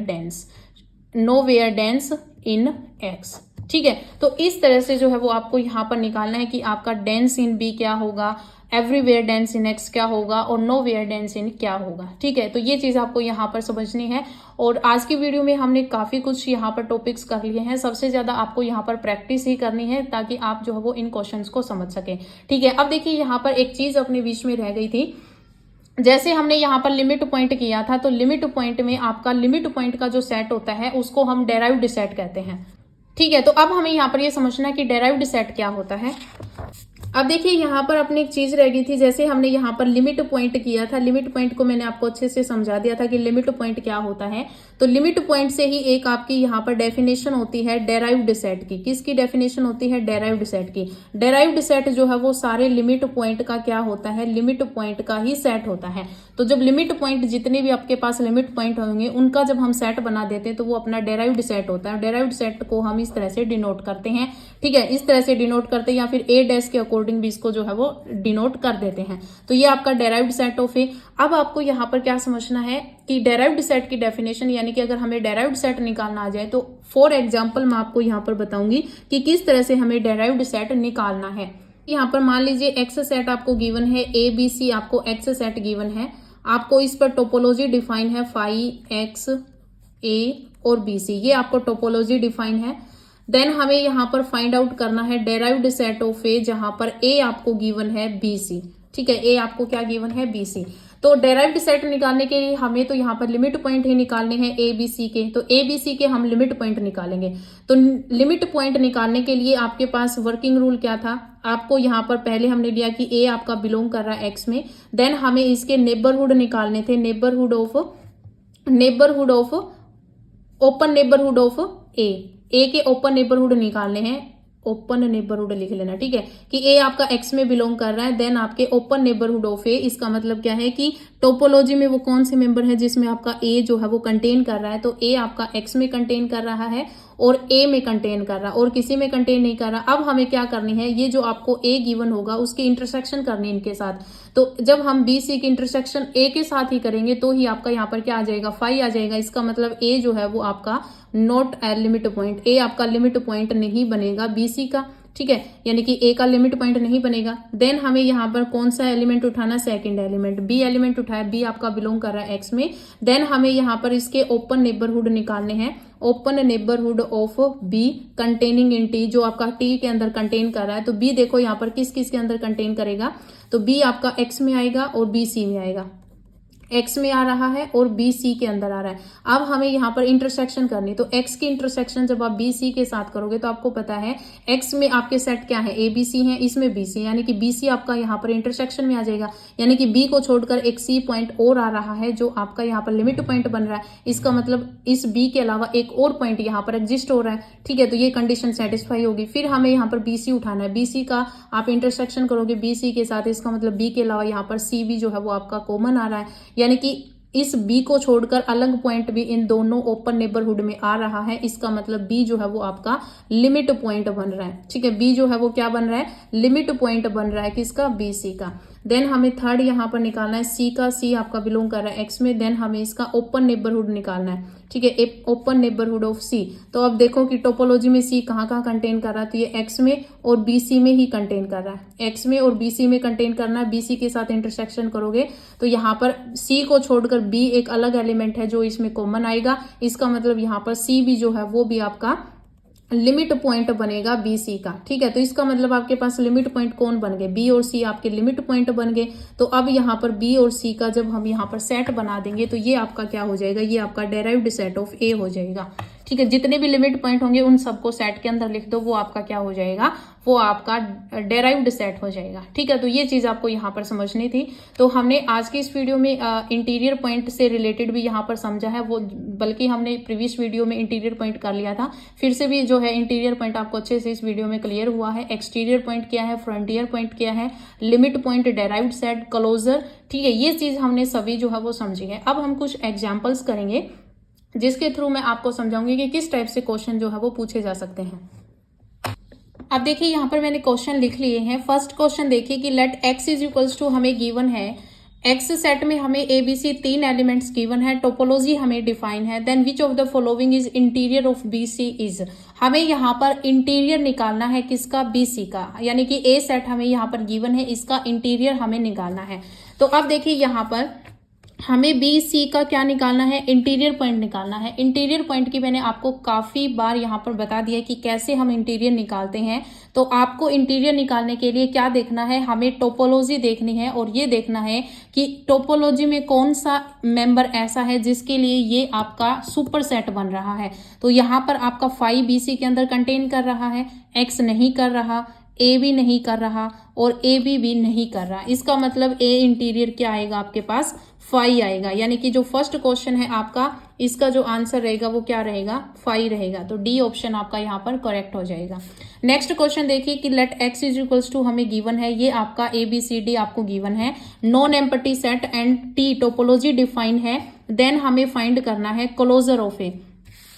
dense in X. ठीक है, तो इस तरह से जो है वो आपको यहाँ पर निकालना है कि आपका डेंस इन बी क्या होगा, एवरीवेयर डेंस इन एक्स क्या होगा और नो वेयर डेंस इन क्या होगा। ठीक है, तो ये चीज आपको यहाँ पर समझनी है। और आज की वीडियो में हमने काफी कुछ यहाँ पर टॉपिक्स कर लिए हैं। सबसे ज्यादा आपको यहाँ पर प्रैक्टिस ही करनी है ताकि आप जो है वो इन क्वेश्चंस को समझ सकें। ठीक है, अब देखिए यहाँ पर एक चीज अपने बीच में रह गई थी। जैसे हमने यहाँ पर लिमिट पॉइंट किया था, तो लिमिट पॉइंट में आपका लिमिट पॉइंट का जो सेट होता है उसको हम डेराइव्ड सेट कहते हैं। ठीक है, तो अब हमें यहाँ पर ये समझना है कि डेराइव्ड सेट क्या होता है। अब देखिए यहाँ पर अपनी एक चीज रह गई थी, जैसे हमने यहाँ पर लिमिट पॉइंट किया था, लिमिट पॉइंट को मैंने आपको अच्छे से समझा दिया था कि लिमिट पॉइंट क्या होता है। तो लिमिट पॉइंट से ही एक आपकी यहाँ पर डेफिनेशन होती है डेराइव्ड सेट की। किसकी डेफिनेशन होती है, डेराइव्ड सेट की। डेराइव्ड सेट जो है वो सारे लिमिट पॉइंट का क्या होता है, लिमिट पॉइंट का ही सेट होता है। तो जब लिमिट पॉइंट, जितने भी आपके पास लिमिट पॉइंट होंगे उनका जब हम सेट बना देते हैं तो वो अपना डेराइव्ड सेट होता है। डेराइव्ड सेट को हम इस तरह से डिनोट करते हैं। ठीक है, इस तरह से डिनोट करते हैं, या फिर ए डैश के अकॉर्डिंग अकॉर्डिंग भी इसको जो है वो डिनोट कर देते हैं। तो ये आपका डेराइव्ड सेट ऑफ ए। अब आपको यहाँ पर क्या समझना है कि डेराइव्ड सेट की डेफिनेशन, यानी कि अगर हमें डेराइव्ड सेट निकालना आ जाए तो फॉर एग्जाम्पल मैं आपको यहाँ पर बताऊंगी कि किस तरह से हमें डेराइव्ड सेट निकालना है। यहाँ पर मान लीजिए एक्स सेट आपको गिवन है, ए बी सी आपको एक्स सेट गिवन है, आपको इस पर टोपोलॉजी डिफाइन है फाइव एक्स ए और बी सी, ये आपको टोपोलॉजी डिफाइन है। देन हमें यहाँ पर फाइंड आउट करना है डेराइव्ड सेट ऑफ ए, जहां पर ए आपको गिवन है बी सी। ठीक है, ए आपको क्या गिवन है, बी सी। तो डेराइव्ड सेट निकालने के लिए हमें तो यहाँ पर लिमिट पॉइंट ही निकालने हैं ए बी सी के, तो ए बी सी के हम लिमिट पॉइंट निकालेंगे। तो लिमिट पॉइंट निकालने के लिए आपके पास वर्किंग रूल क्या था, आपको यहाँ पर पहले हमने लिया कि ए आपका बिलोंग कर रहा है एक्स में, देन हमें इसके नेबरहुड निकालने थे, neighbourhood of open neighbourhood of A के ओपन नेबरहुड निकालने हैं, ओपन नेबरहुड लिख लेना। ठीक है, कि ए आपका एक्स में बिलोंग कर रहा है, देन आपके ओपन नेबरहुड ऑफ ए, इसका मतलब क्या है कि टोपोलॉजी में वो कौन से मेंबर है जिसमें आपका ए जो है वो कंटेन कर रहा है, तो ए आपका एक्स में कंटेन कर रहा है और ए में कंटेन कर रहा है और किसी में कंटेन नहीं कर रहा। अब हमें क्या करनी है, ये जो आपको ए गिवन होगा उसकी इंटरसेक्शन करनी है इनके साथ। तो जब हम बी सी की इंटरसेक्शन ए के साथ ही करेंगे तो ही आपका यहाँ पर क्या आ जाएगा, 5 आ जाएगा। इसका मतलब ए जो है वो आपका नॉट ए लिमिट पॉइंट, ए आपका लिमिट पॉइंट नहीं बनेगा बी सी का। ठीक है, यानी कि ए का लिमिट पॉइंट नहीं बनेगा। देन हमें यहाँ पर कौन सा एलिमेंट उठाना, सेकंड एलिमेंट, बी एलिमेंट उठाया, बी आपका बिलोंग कर रहा है एक्स में। देन हमें यहाँ पर इसके ओपन नेबरहुड निकालने हैं, open neighbourhood of B containing in T, जो आपका टी के अंदर कंटेन कर रहा है। तो बी देखो यहाँ पर किस किस के अंदर कंटेन करेगा, तो बी आपका एक्स में आएगा और बी सी में आएगा, एक्स में आ रहा है और बी सी के अंदर आ रहा है। अब हमें यहाँ पर इंटरसेक्शन करनी, तो एक्स की इंटरसेक्शन जब आप बी सी के साथ करोगे तो आपको पता है एक्स में आपके सेट क्या है, ए बी सी है, इसमें बी सी, यानी कि बी सी आपका यहाँ पर इंटरसेक्शन में आ जाएगा, यानी कि बी को छोड़कर एक सी पॉइंट और आ रहा है जो आपका यहाँ पर लिमिट पॉइंट बन रहा है। इसका मतलब इस बी के अलावा एक और पॉइंट यहाँ पर एग्जिस्ट हो रहा है। ठीक है, तो ये कंडीशन सेटिस्फाई होगी। फिर हमें यहाँ पर बी सी उठाना है, बी सी का आप इंटरसेक्शन करोगे बी सी के साथ, इसका मतलब बी के अलावा यहाँ पर सी बी जो है वो आपका कॉमन आ रहा है, यानी कि इस बी को छोड़कर अलग पॉइंट भी इन दोनों ओपन नेबरहुड में आ रहा है। इसका मतलब बी जो है वो आपका लिमिट पॉइंट बन रहा है। ठीक है, बी जो है वो क्या बन रहा है, लिमिट पॉइंट बन रहा है किसका, बी सी का। देन हमें थर्ड यहाँ पर निकालना है सी का, सी आपका बिलोंग कर रहा है एक्स में, देन हमें इसका ओपन नेबरहुड निकालना है। ठीक है, ओपन नेबरहुड ऑफ सी। तो अब देखो कि टोपोलॉजी में सी कहाँ कहाँ कंटेन कर रहा है, तो ये एक्स में और बी सी में ही कंटेन कर रहा है, एक्स में और बी सी में कंटेन करना है। बी सी के साथ इंटरसेक्शन करोगे तो यहाँ पर सी को छोड़कर बी एक अलग एलिमेंट है जो इसमें कॉमन आएगा। इसका मतलब यहाँ पर सी भी जो है वो भी आपका लिमिट पॉइंट बनेगा बी सी का। ठीक है, तो इसका मतलब आपके पास लिमिट पॉइंट कौन बन गए, बी और सी आपके लिमिट पॉइंट बन गए। तो अब यहाँ पर बी और सी का जब हम यहाँ पर सेट बना देंगे तो ये आपका क्या हो जाएगा, ये आपका डेराइव्ड सेट ऑफ ए हो जाएगा। ठीक है, जितने भी लिमिट पॉइंट होंगे उन सबको सेट के अंदर लिख दो, वो आपका क्या हो जाएगा, वो आपका डेराइव्ड सेट हो जाएगा। ठीक है, तो ये चीज आपको यहाँ पर समझनी थी। तो हमने आज की इस वीडियो में इंटीरियर पॉइंट से रिलेटेड भी यहाँ पर समझा है, वो बल्कि हमने प्रीवियस वीडियो में इंटीरियर पॉइंट कर लिया था, फिर से भी जो है इंटीरियर पॉइंट आपको अच्छे से इस वीडियो में क्लियर हुआ है। एक्सटीरियर पॉइंट क्या है, फ्रंटियर पॉइंट क्या है, limit point, derived set, closure. ठीक है, ये चीज हमने सभी जो है वो समझी है। अब हम कुछ एग्जाम्पल्स करेंगे जिसके थ्रू मैं आपको समझाऊंगी कि किस टाइप से क्वेश्चन जो है वो पूछे जा सकते हैं। अब देखिए यहाँ पर मैंने क्वेश्चन लिख लिए हैं। फर्स्ट क्वेश्चन देखिए कि let X is equals to, हमें गिवन है एक्स सेट में हमें A B C 3 elements given है, टोपोलॉजी हमें डिफाइन है। Then which of the following is interior of B C is, हमें यहाँ पर इंटीरियर निकालना है किसका, बी सी का, यानी कि ए सेट हमें यहाँ पर गिवन है, इसका इंटीरियर हमें निकालना है। तो अब देखिए यहाँ पर हमें बी सी का क्या निकालना है, इंटीरियर पॉइंट निकालना है। इंटीरियर पॉइंट की मैंने आपको काफी बार यहाँ पर बता दिया कि कैसे हम इंटीरियर निकालते हैं। तो आपको इंटीरियर निकालने के लिए क्या देखना है, हमें टोपोलॉजी देखनी है और ये देखना है कि टोपोलॉजी में कौन सा मेंबर ऐसा है जिसके लिए ये आपका सुपर सेट बन रहा है। तो यहाँ पर आपका 5 बी सी के अंदर कंटेन कर रहा है, एक्स नहीं कर रहा, ए भी नहीं कर रहा और ए बी भी नहीं कर रहा। इसका मतलब ए इंटीरियर क्या आएगा आपके पास, 5 आएगा, यानी कि जो फर्स्ट क्वेश्चन है आपका, इसका जो आंसर रहेगा वो क्या रहेगा, 5 रहेगा। तो डी ऑप्शन आपका यहाँ पर करेक्ट हो जाएगा। नेक्स्ट क्वेश्चन देखिए कि let X is equals to, हमें गिवन है ये आपका ए बी सी डी आपको गिवन है, non empty set and T topology define है। देन हमें फाइंड करना है क्लोजर ऑफ ए,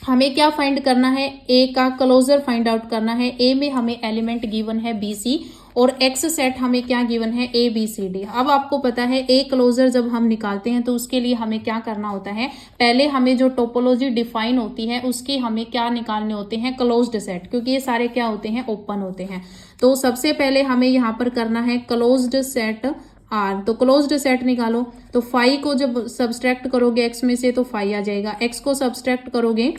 हमें क्या फाइंड करना है, ए का क्लोजर फाइंड आउट करना है। ए में हमें एलिमेंट गिवन है बी सी और एक्स सेट हमें क्या गिवन है, ए बी सी डी। अब आपको पता है ए क्लोजर जब हम निकालते हैं तो उसके लिए हमें क्या करना होता है, पहले हमें जो टोपोलॉजी डिफाइन होती है उसके हमें क्या निकालने होते हैं, क्लोज्ड सेट, क्योंकि ये सारे क्या होते हैं, ओपन होते हैं। तो सबसे पहले हमें यहाँ पर करना है क्लोज्ड सेट आर। तो क्लोज्ड सेट निकालो, तो फाइव को जब सब्सट्रैक्ट करोगे एक्स में से तो फाइव आ जाएगा, एक्स को सब्सट्रैक्ट करोगे,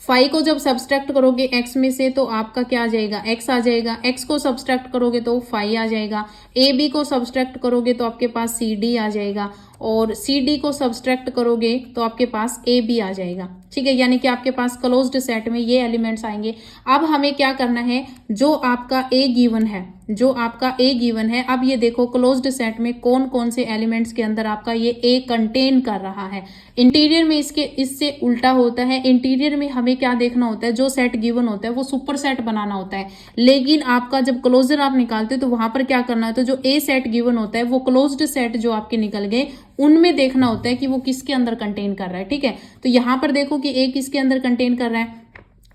फाइव को जब सब्सट्रैक्ट करोगे एक्स में से तो आपका क्या आ जाएगा, एक्स आ जाएगा, एक्स को सब्सट्रैक्ट करोगे तो फाइव आ जाएगा, ए बी को सब्सट्रैक्ट करोगे तो आपके पास सी डी आ जाएगा, और सी डी को सब्सट्रैक्ट करोगे तो आपके पास ए बी आ जाएगा। ठीक है, यानी कि आपके पास क्लोज्ड सेट में ये एलिमेंट्स आएंगे। अब हमें क्या करना है, जो आपका ए गिवन है, जो आपका ए गिवन है, अब ये देखो क्लोज्ड सेट में कौन कौन से एलिमेंट्स के अंदर आपका ये ए कंटेन कर रहा है। इंटीरियर में इससे उल्टा होता है, इंटीरियर में हमें क्या देखना होता है, जो सेट गिवन होता है वो सुपर सेट बनाना होता है, लेकिन आपका जब क्लोजर आप निकालते हो तो वहां पर क्या करना है, तो जो ए सेट गिवन होता है वो क्लोज्ड सेट जो आपके निकल गए उनमें देखना होता है कि वो किसके अंदर कंटेन कर रहा है। ठीक है, तो यहां पर देखो कि ए किसके अंदर कंटेन कर रहा है,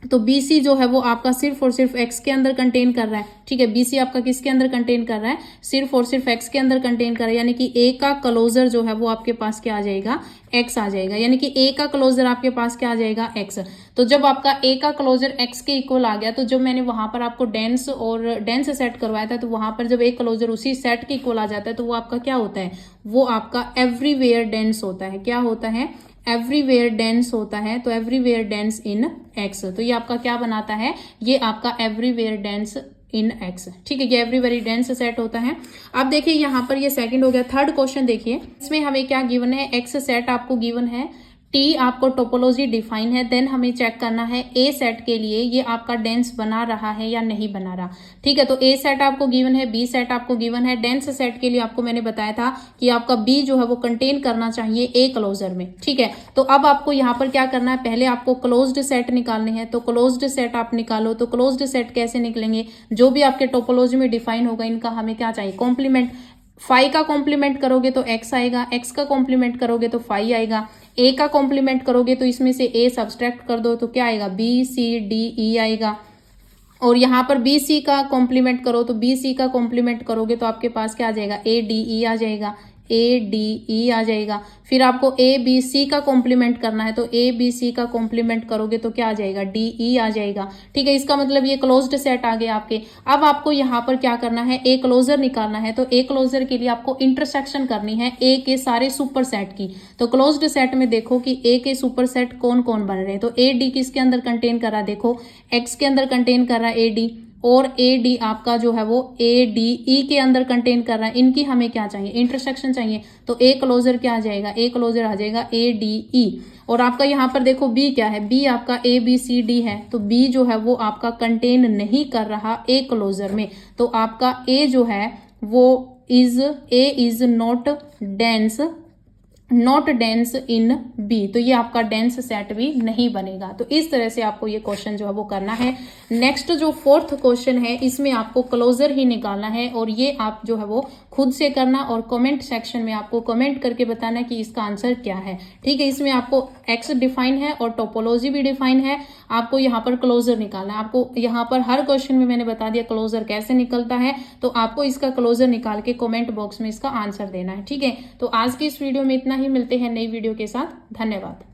तो BC जो है वो आपका सिर्फ और सिर्फ x के अंदर कंटेन कर रहा है। ठीक है, BC आपका किसके अंदर कंटेन कर रहा है, सिर्फ और सिर्फ x के अंदर कंटेन कर रहा है, यानी कि a का क्लोजर जो है वो आपके पास क्या आ जाएगा, x आ जाएगा, यानी कि a का क्लोजर आपके पास क्या आ जाएगा, x। तो जब आपका a का क्लोजर x के इक्वल आ गया, तो जब मैंने वहां पर आपको डेंस और डेंस सेट करवाया था, तो वहां पर जब a क्लोजर उसी सेट के इक्वल आ जाता है तो वो आपका क्या होता है, वो आपका एवरीवेयर डेंस होता है। क्या होता है, एवरीवेयर डेंस होता है। तो एवरीवेयर डेंस इन एक्स, तो ये आपका क्या बनाता है, ये आपका एवरीवेयर डेंस इन एक्स। ठीक है, ये एवरीवेयर डेंस सेट होता है। अब देखिए यहाँ पर ये सेकंड हो गया। थर्ड क्वेश्चन देखिए, इसमें हमें क्या गिवन है, एक्स सेट आपको गिवन है, टी आपको टोपोलॉजी डिफाइन है, देन हमें चेक करना है ए सेट के लिए ये आपका डेंस बना रहा है या नहीं बना रहा। ठीक है, तो ए सेट आपको गिवन है, बी सेट आपको गिवन है। डेंस सेट के लिए आपको मैंने बताया था कि आपका बी जो है वो कंटेन करना चाहिए ए क्लोजर में। ठीक है, तो अब आपको यहाँ पर क्या करना है, पहले आपको क्लोज्ड सेट निकालने हैं, तो क्लोज्ड सेट आप निकालो। तो क्लोज्ड सेट कैसे निकलेंगे, जो भी आपके टोपोलॉजी में डिफाइन होगा इनका हमें क्या चाहिए, कॉम्प्लीमेंट। फाइव का कॉम्प्लीमेंट करोगे तो एक्स आएगा, एक्स का कॉम्प्लीमेंट करोगे तो फाइव आएगा, ए का कॉम्प्लीमेंट करोगे तो इसमें से ए सब्सट्रैक्ट कर दो तो क्या आएगा, बी सी डी ई आएगा, और यहाँ पर बी सी का कॉम्प्लीमेंट करो तो बी सी का कॉम्प्लीमेंट करोगे तो आपके पास क्या आ जाएगा, ए डी ई आ जाएगा, ए डी ई आ जाएगा। फिर आपको ए बी सी का कॉम्प्लीमेंट करना है, तो ए बी सी का कॉम्प्लीमेंट करोगे तो क्या आ जाएगा, डी ई आ जाएगा। ठीक है, इसका मतलब ये क्लोज्ड सेट आ गए आपके। अब आपको यहाँ पर क्या करना है, ए क्लोजर निकालना है, तो ए क्लोजर के लिए आपको इंटरसेक्शन करनी है ए के सारे सुपर सेट की। तो क्लोज्ड सेट में देखो कि ए के सुपर सेट कौन कौन बन रहे हैं, तो ए डी किसके अंदर कंटेन कर रहा है, देखो एक्स के अंदर कंटेन कर रहा है ए डी, और ए डी आपका जो है वो ए डी ई के अंदर कंटेन कर रहा है। इनकी हमें क्या चाहिए, इंटरसेक्शन चाहिए, तो ए क्लोजर क्या आ जाएगा, ए क्लोजर आ जाएगा ए डी ई। और आपका यहाँ पर देखो बी क्या है, बी आपका ए बी सी डी है, तो बी जो है वो आपका कंटेन नहीं कर रहा ए क्लोजर में, तो आपका ए जो है वो A is not dense in B, तो ये आपका डेंस सेट भी नहीं बनेगा। तो इस तरह से आपको ये क्वेश्चन जो है वो करना है। नेक्स्ट जो फोर्थ क्वेश्चन है इसमें आपको क्लोजर ही निकालना है, और ये आप जो है वो खुद से करना, और कमेंट सेक्शन में आपको कमेंट करके बताना कि इसका आंसर क्या है। ठीक है, इसमें आपको एक्स डिफाइन है और टोपोलॉजी भी डिफाइन है, आपको यहाँ पर क्लोजर निकालना है। आपको यहाँ पर हर क्वेश्चन में मैंने बता दिया क्लोजर कैसे निकलता है, तो आपको इसका क्लोजर निकाल के कमेंट बॉक्स में इसका आंसर देना है। ठीक है, तो आज की इस वीडियो में इतना ही, मिलते हैं नई वीडियो के साथ। धन्यवाद।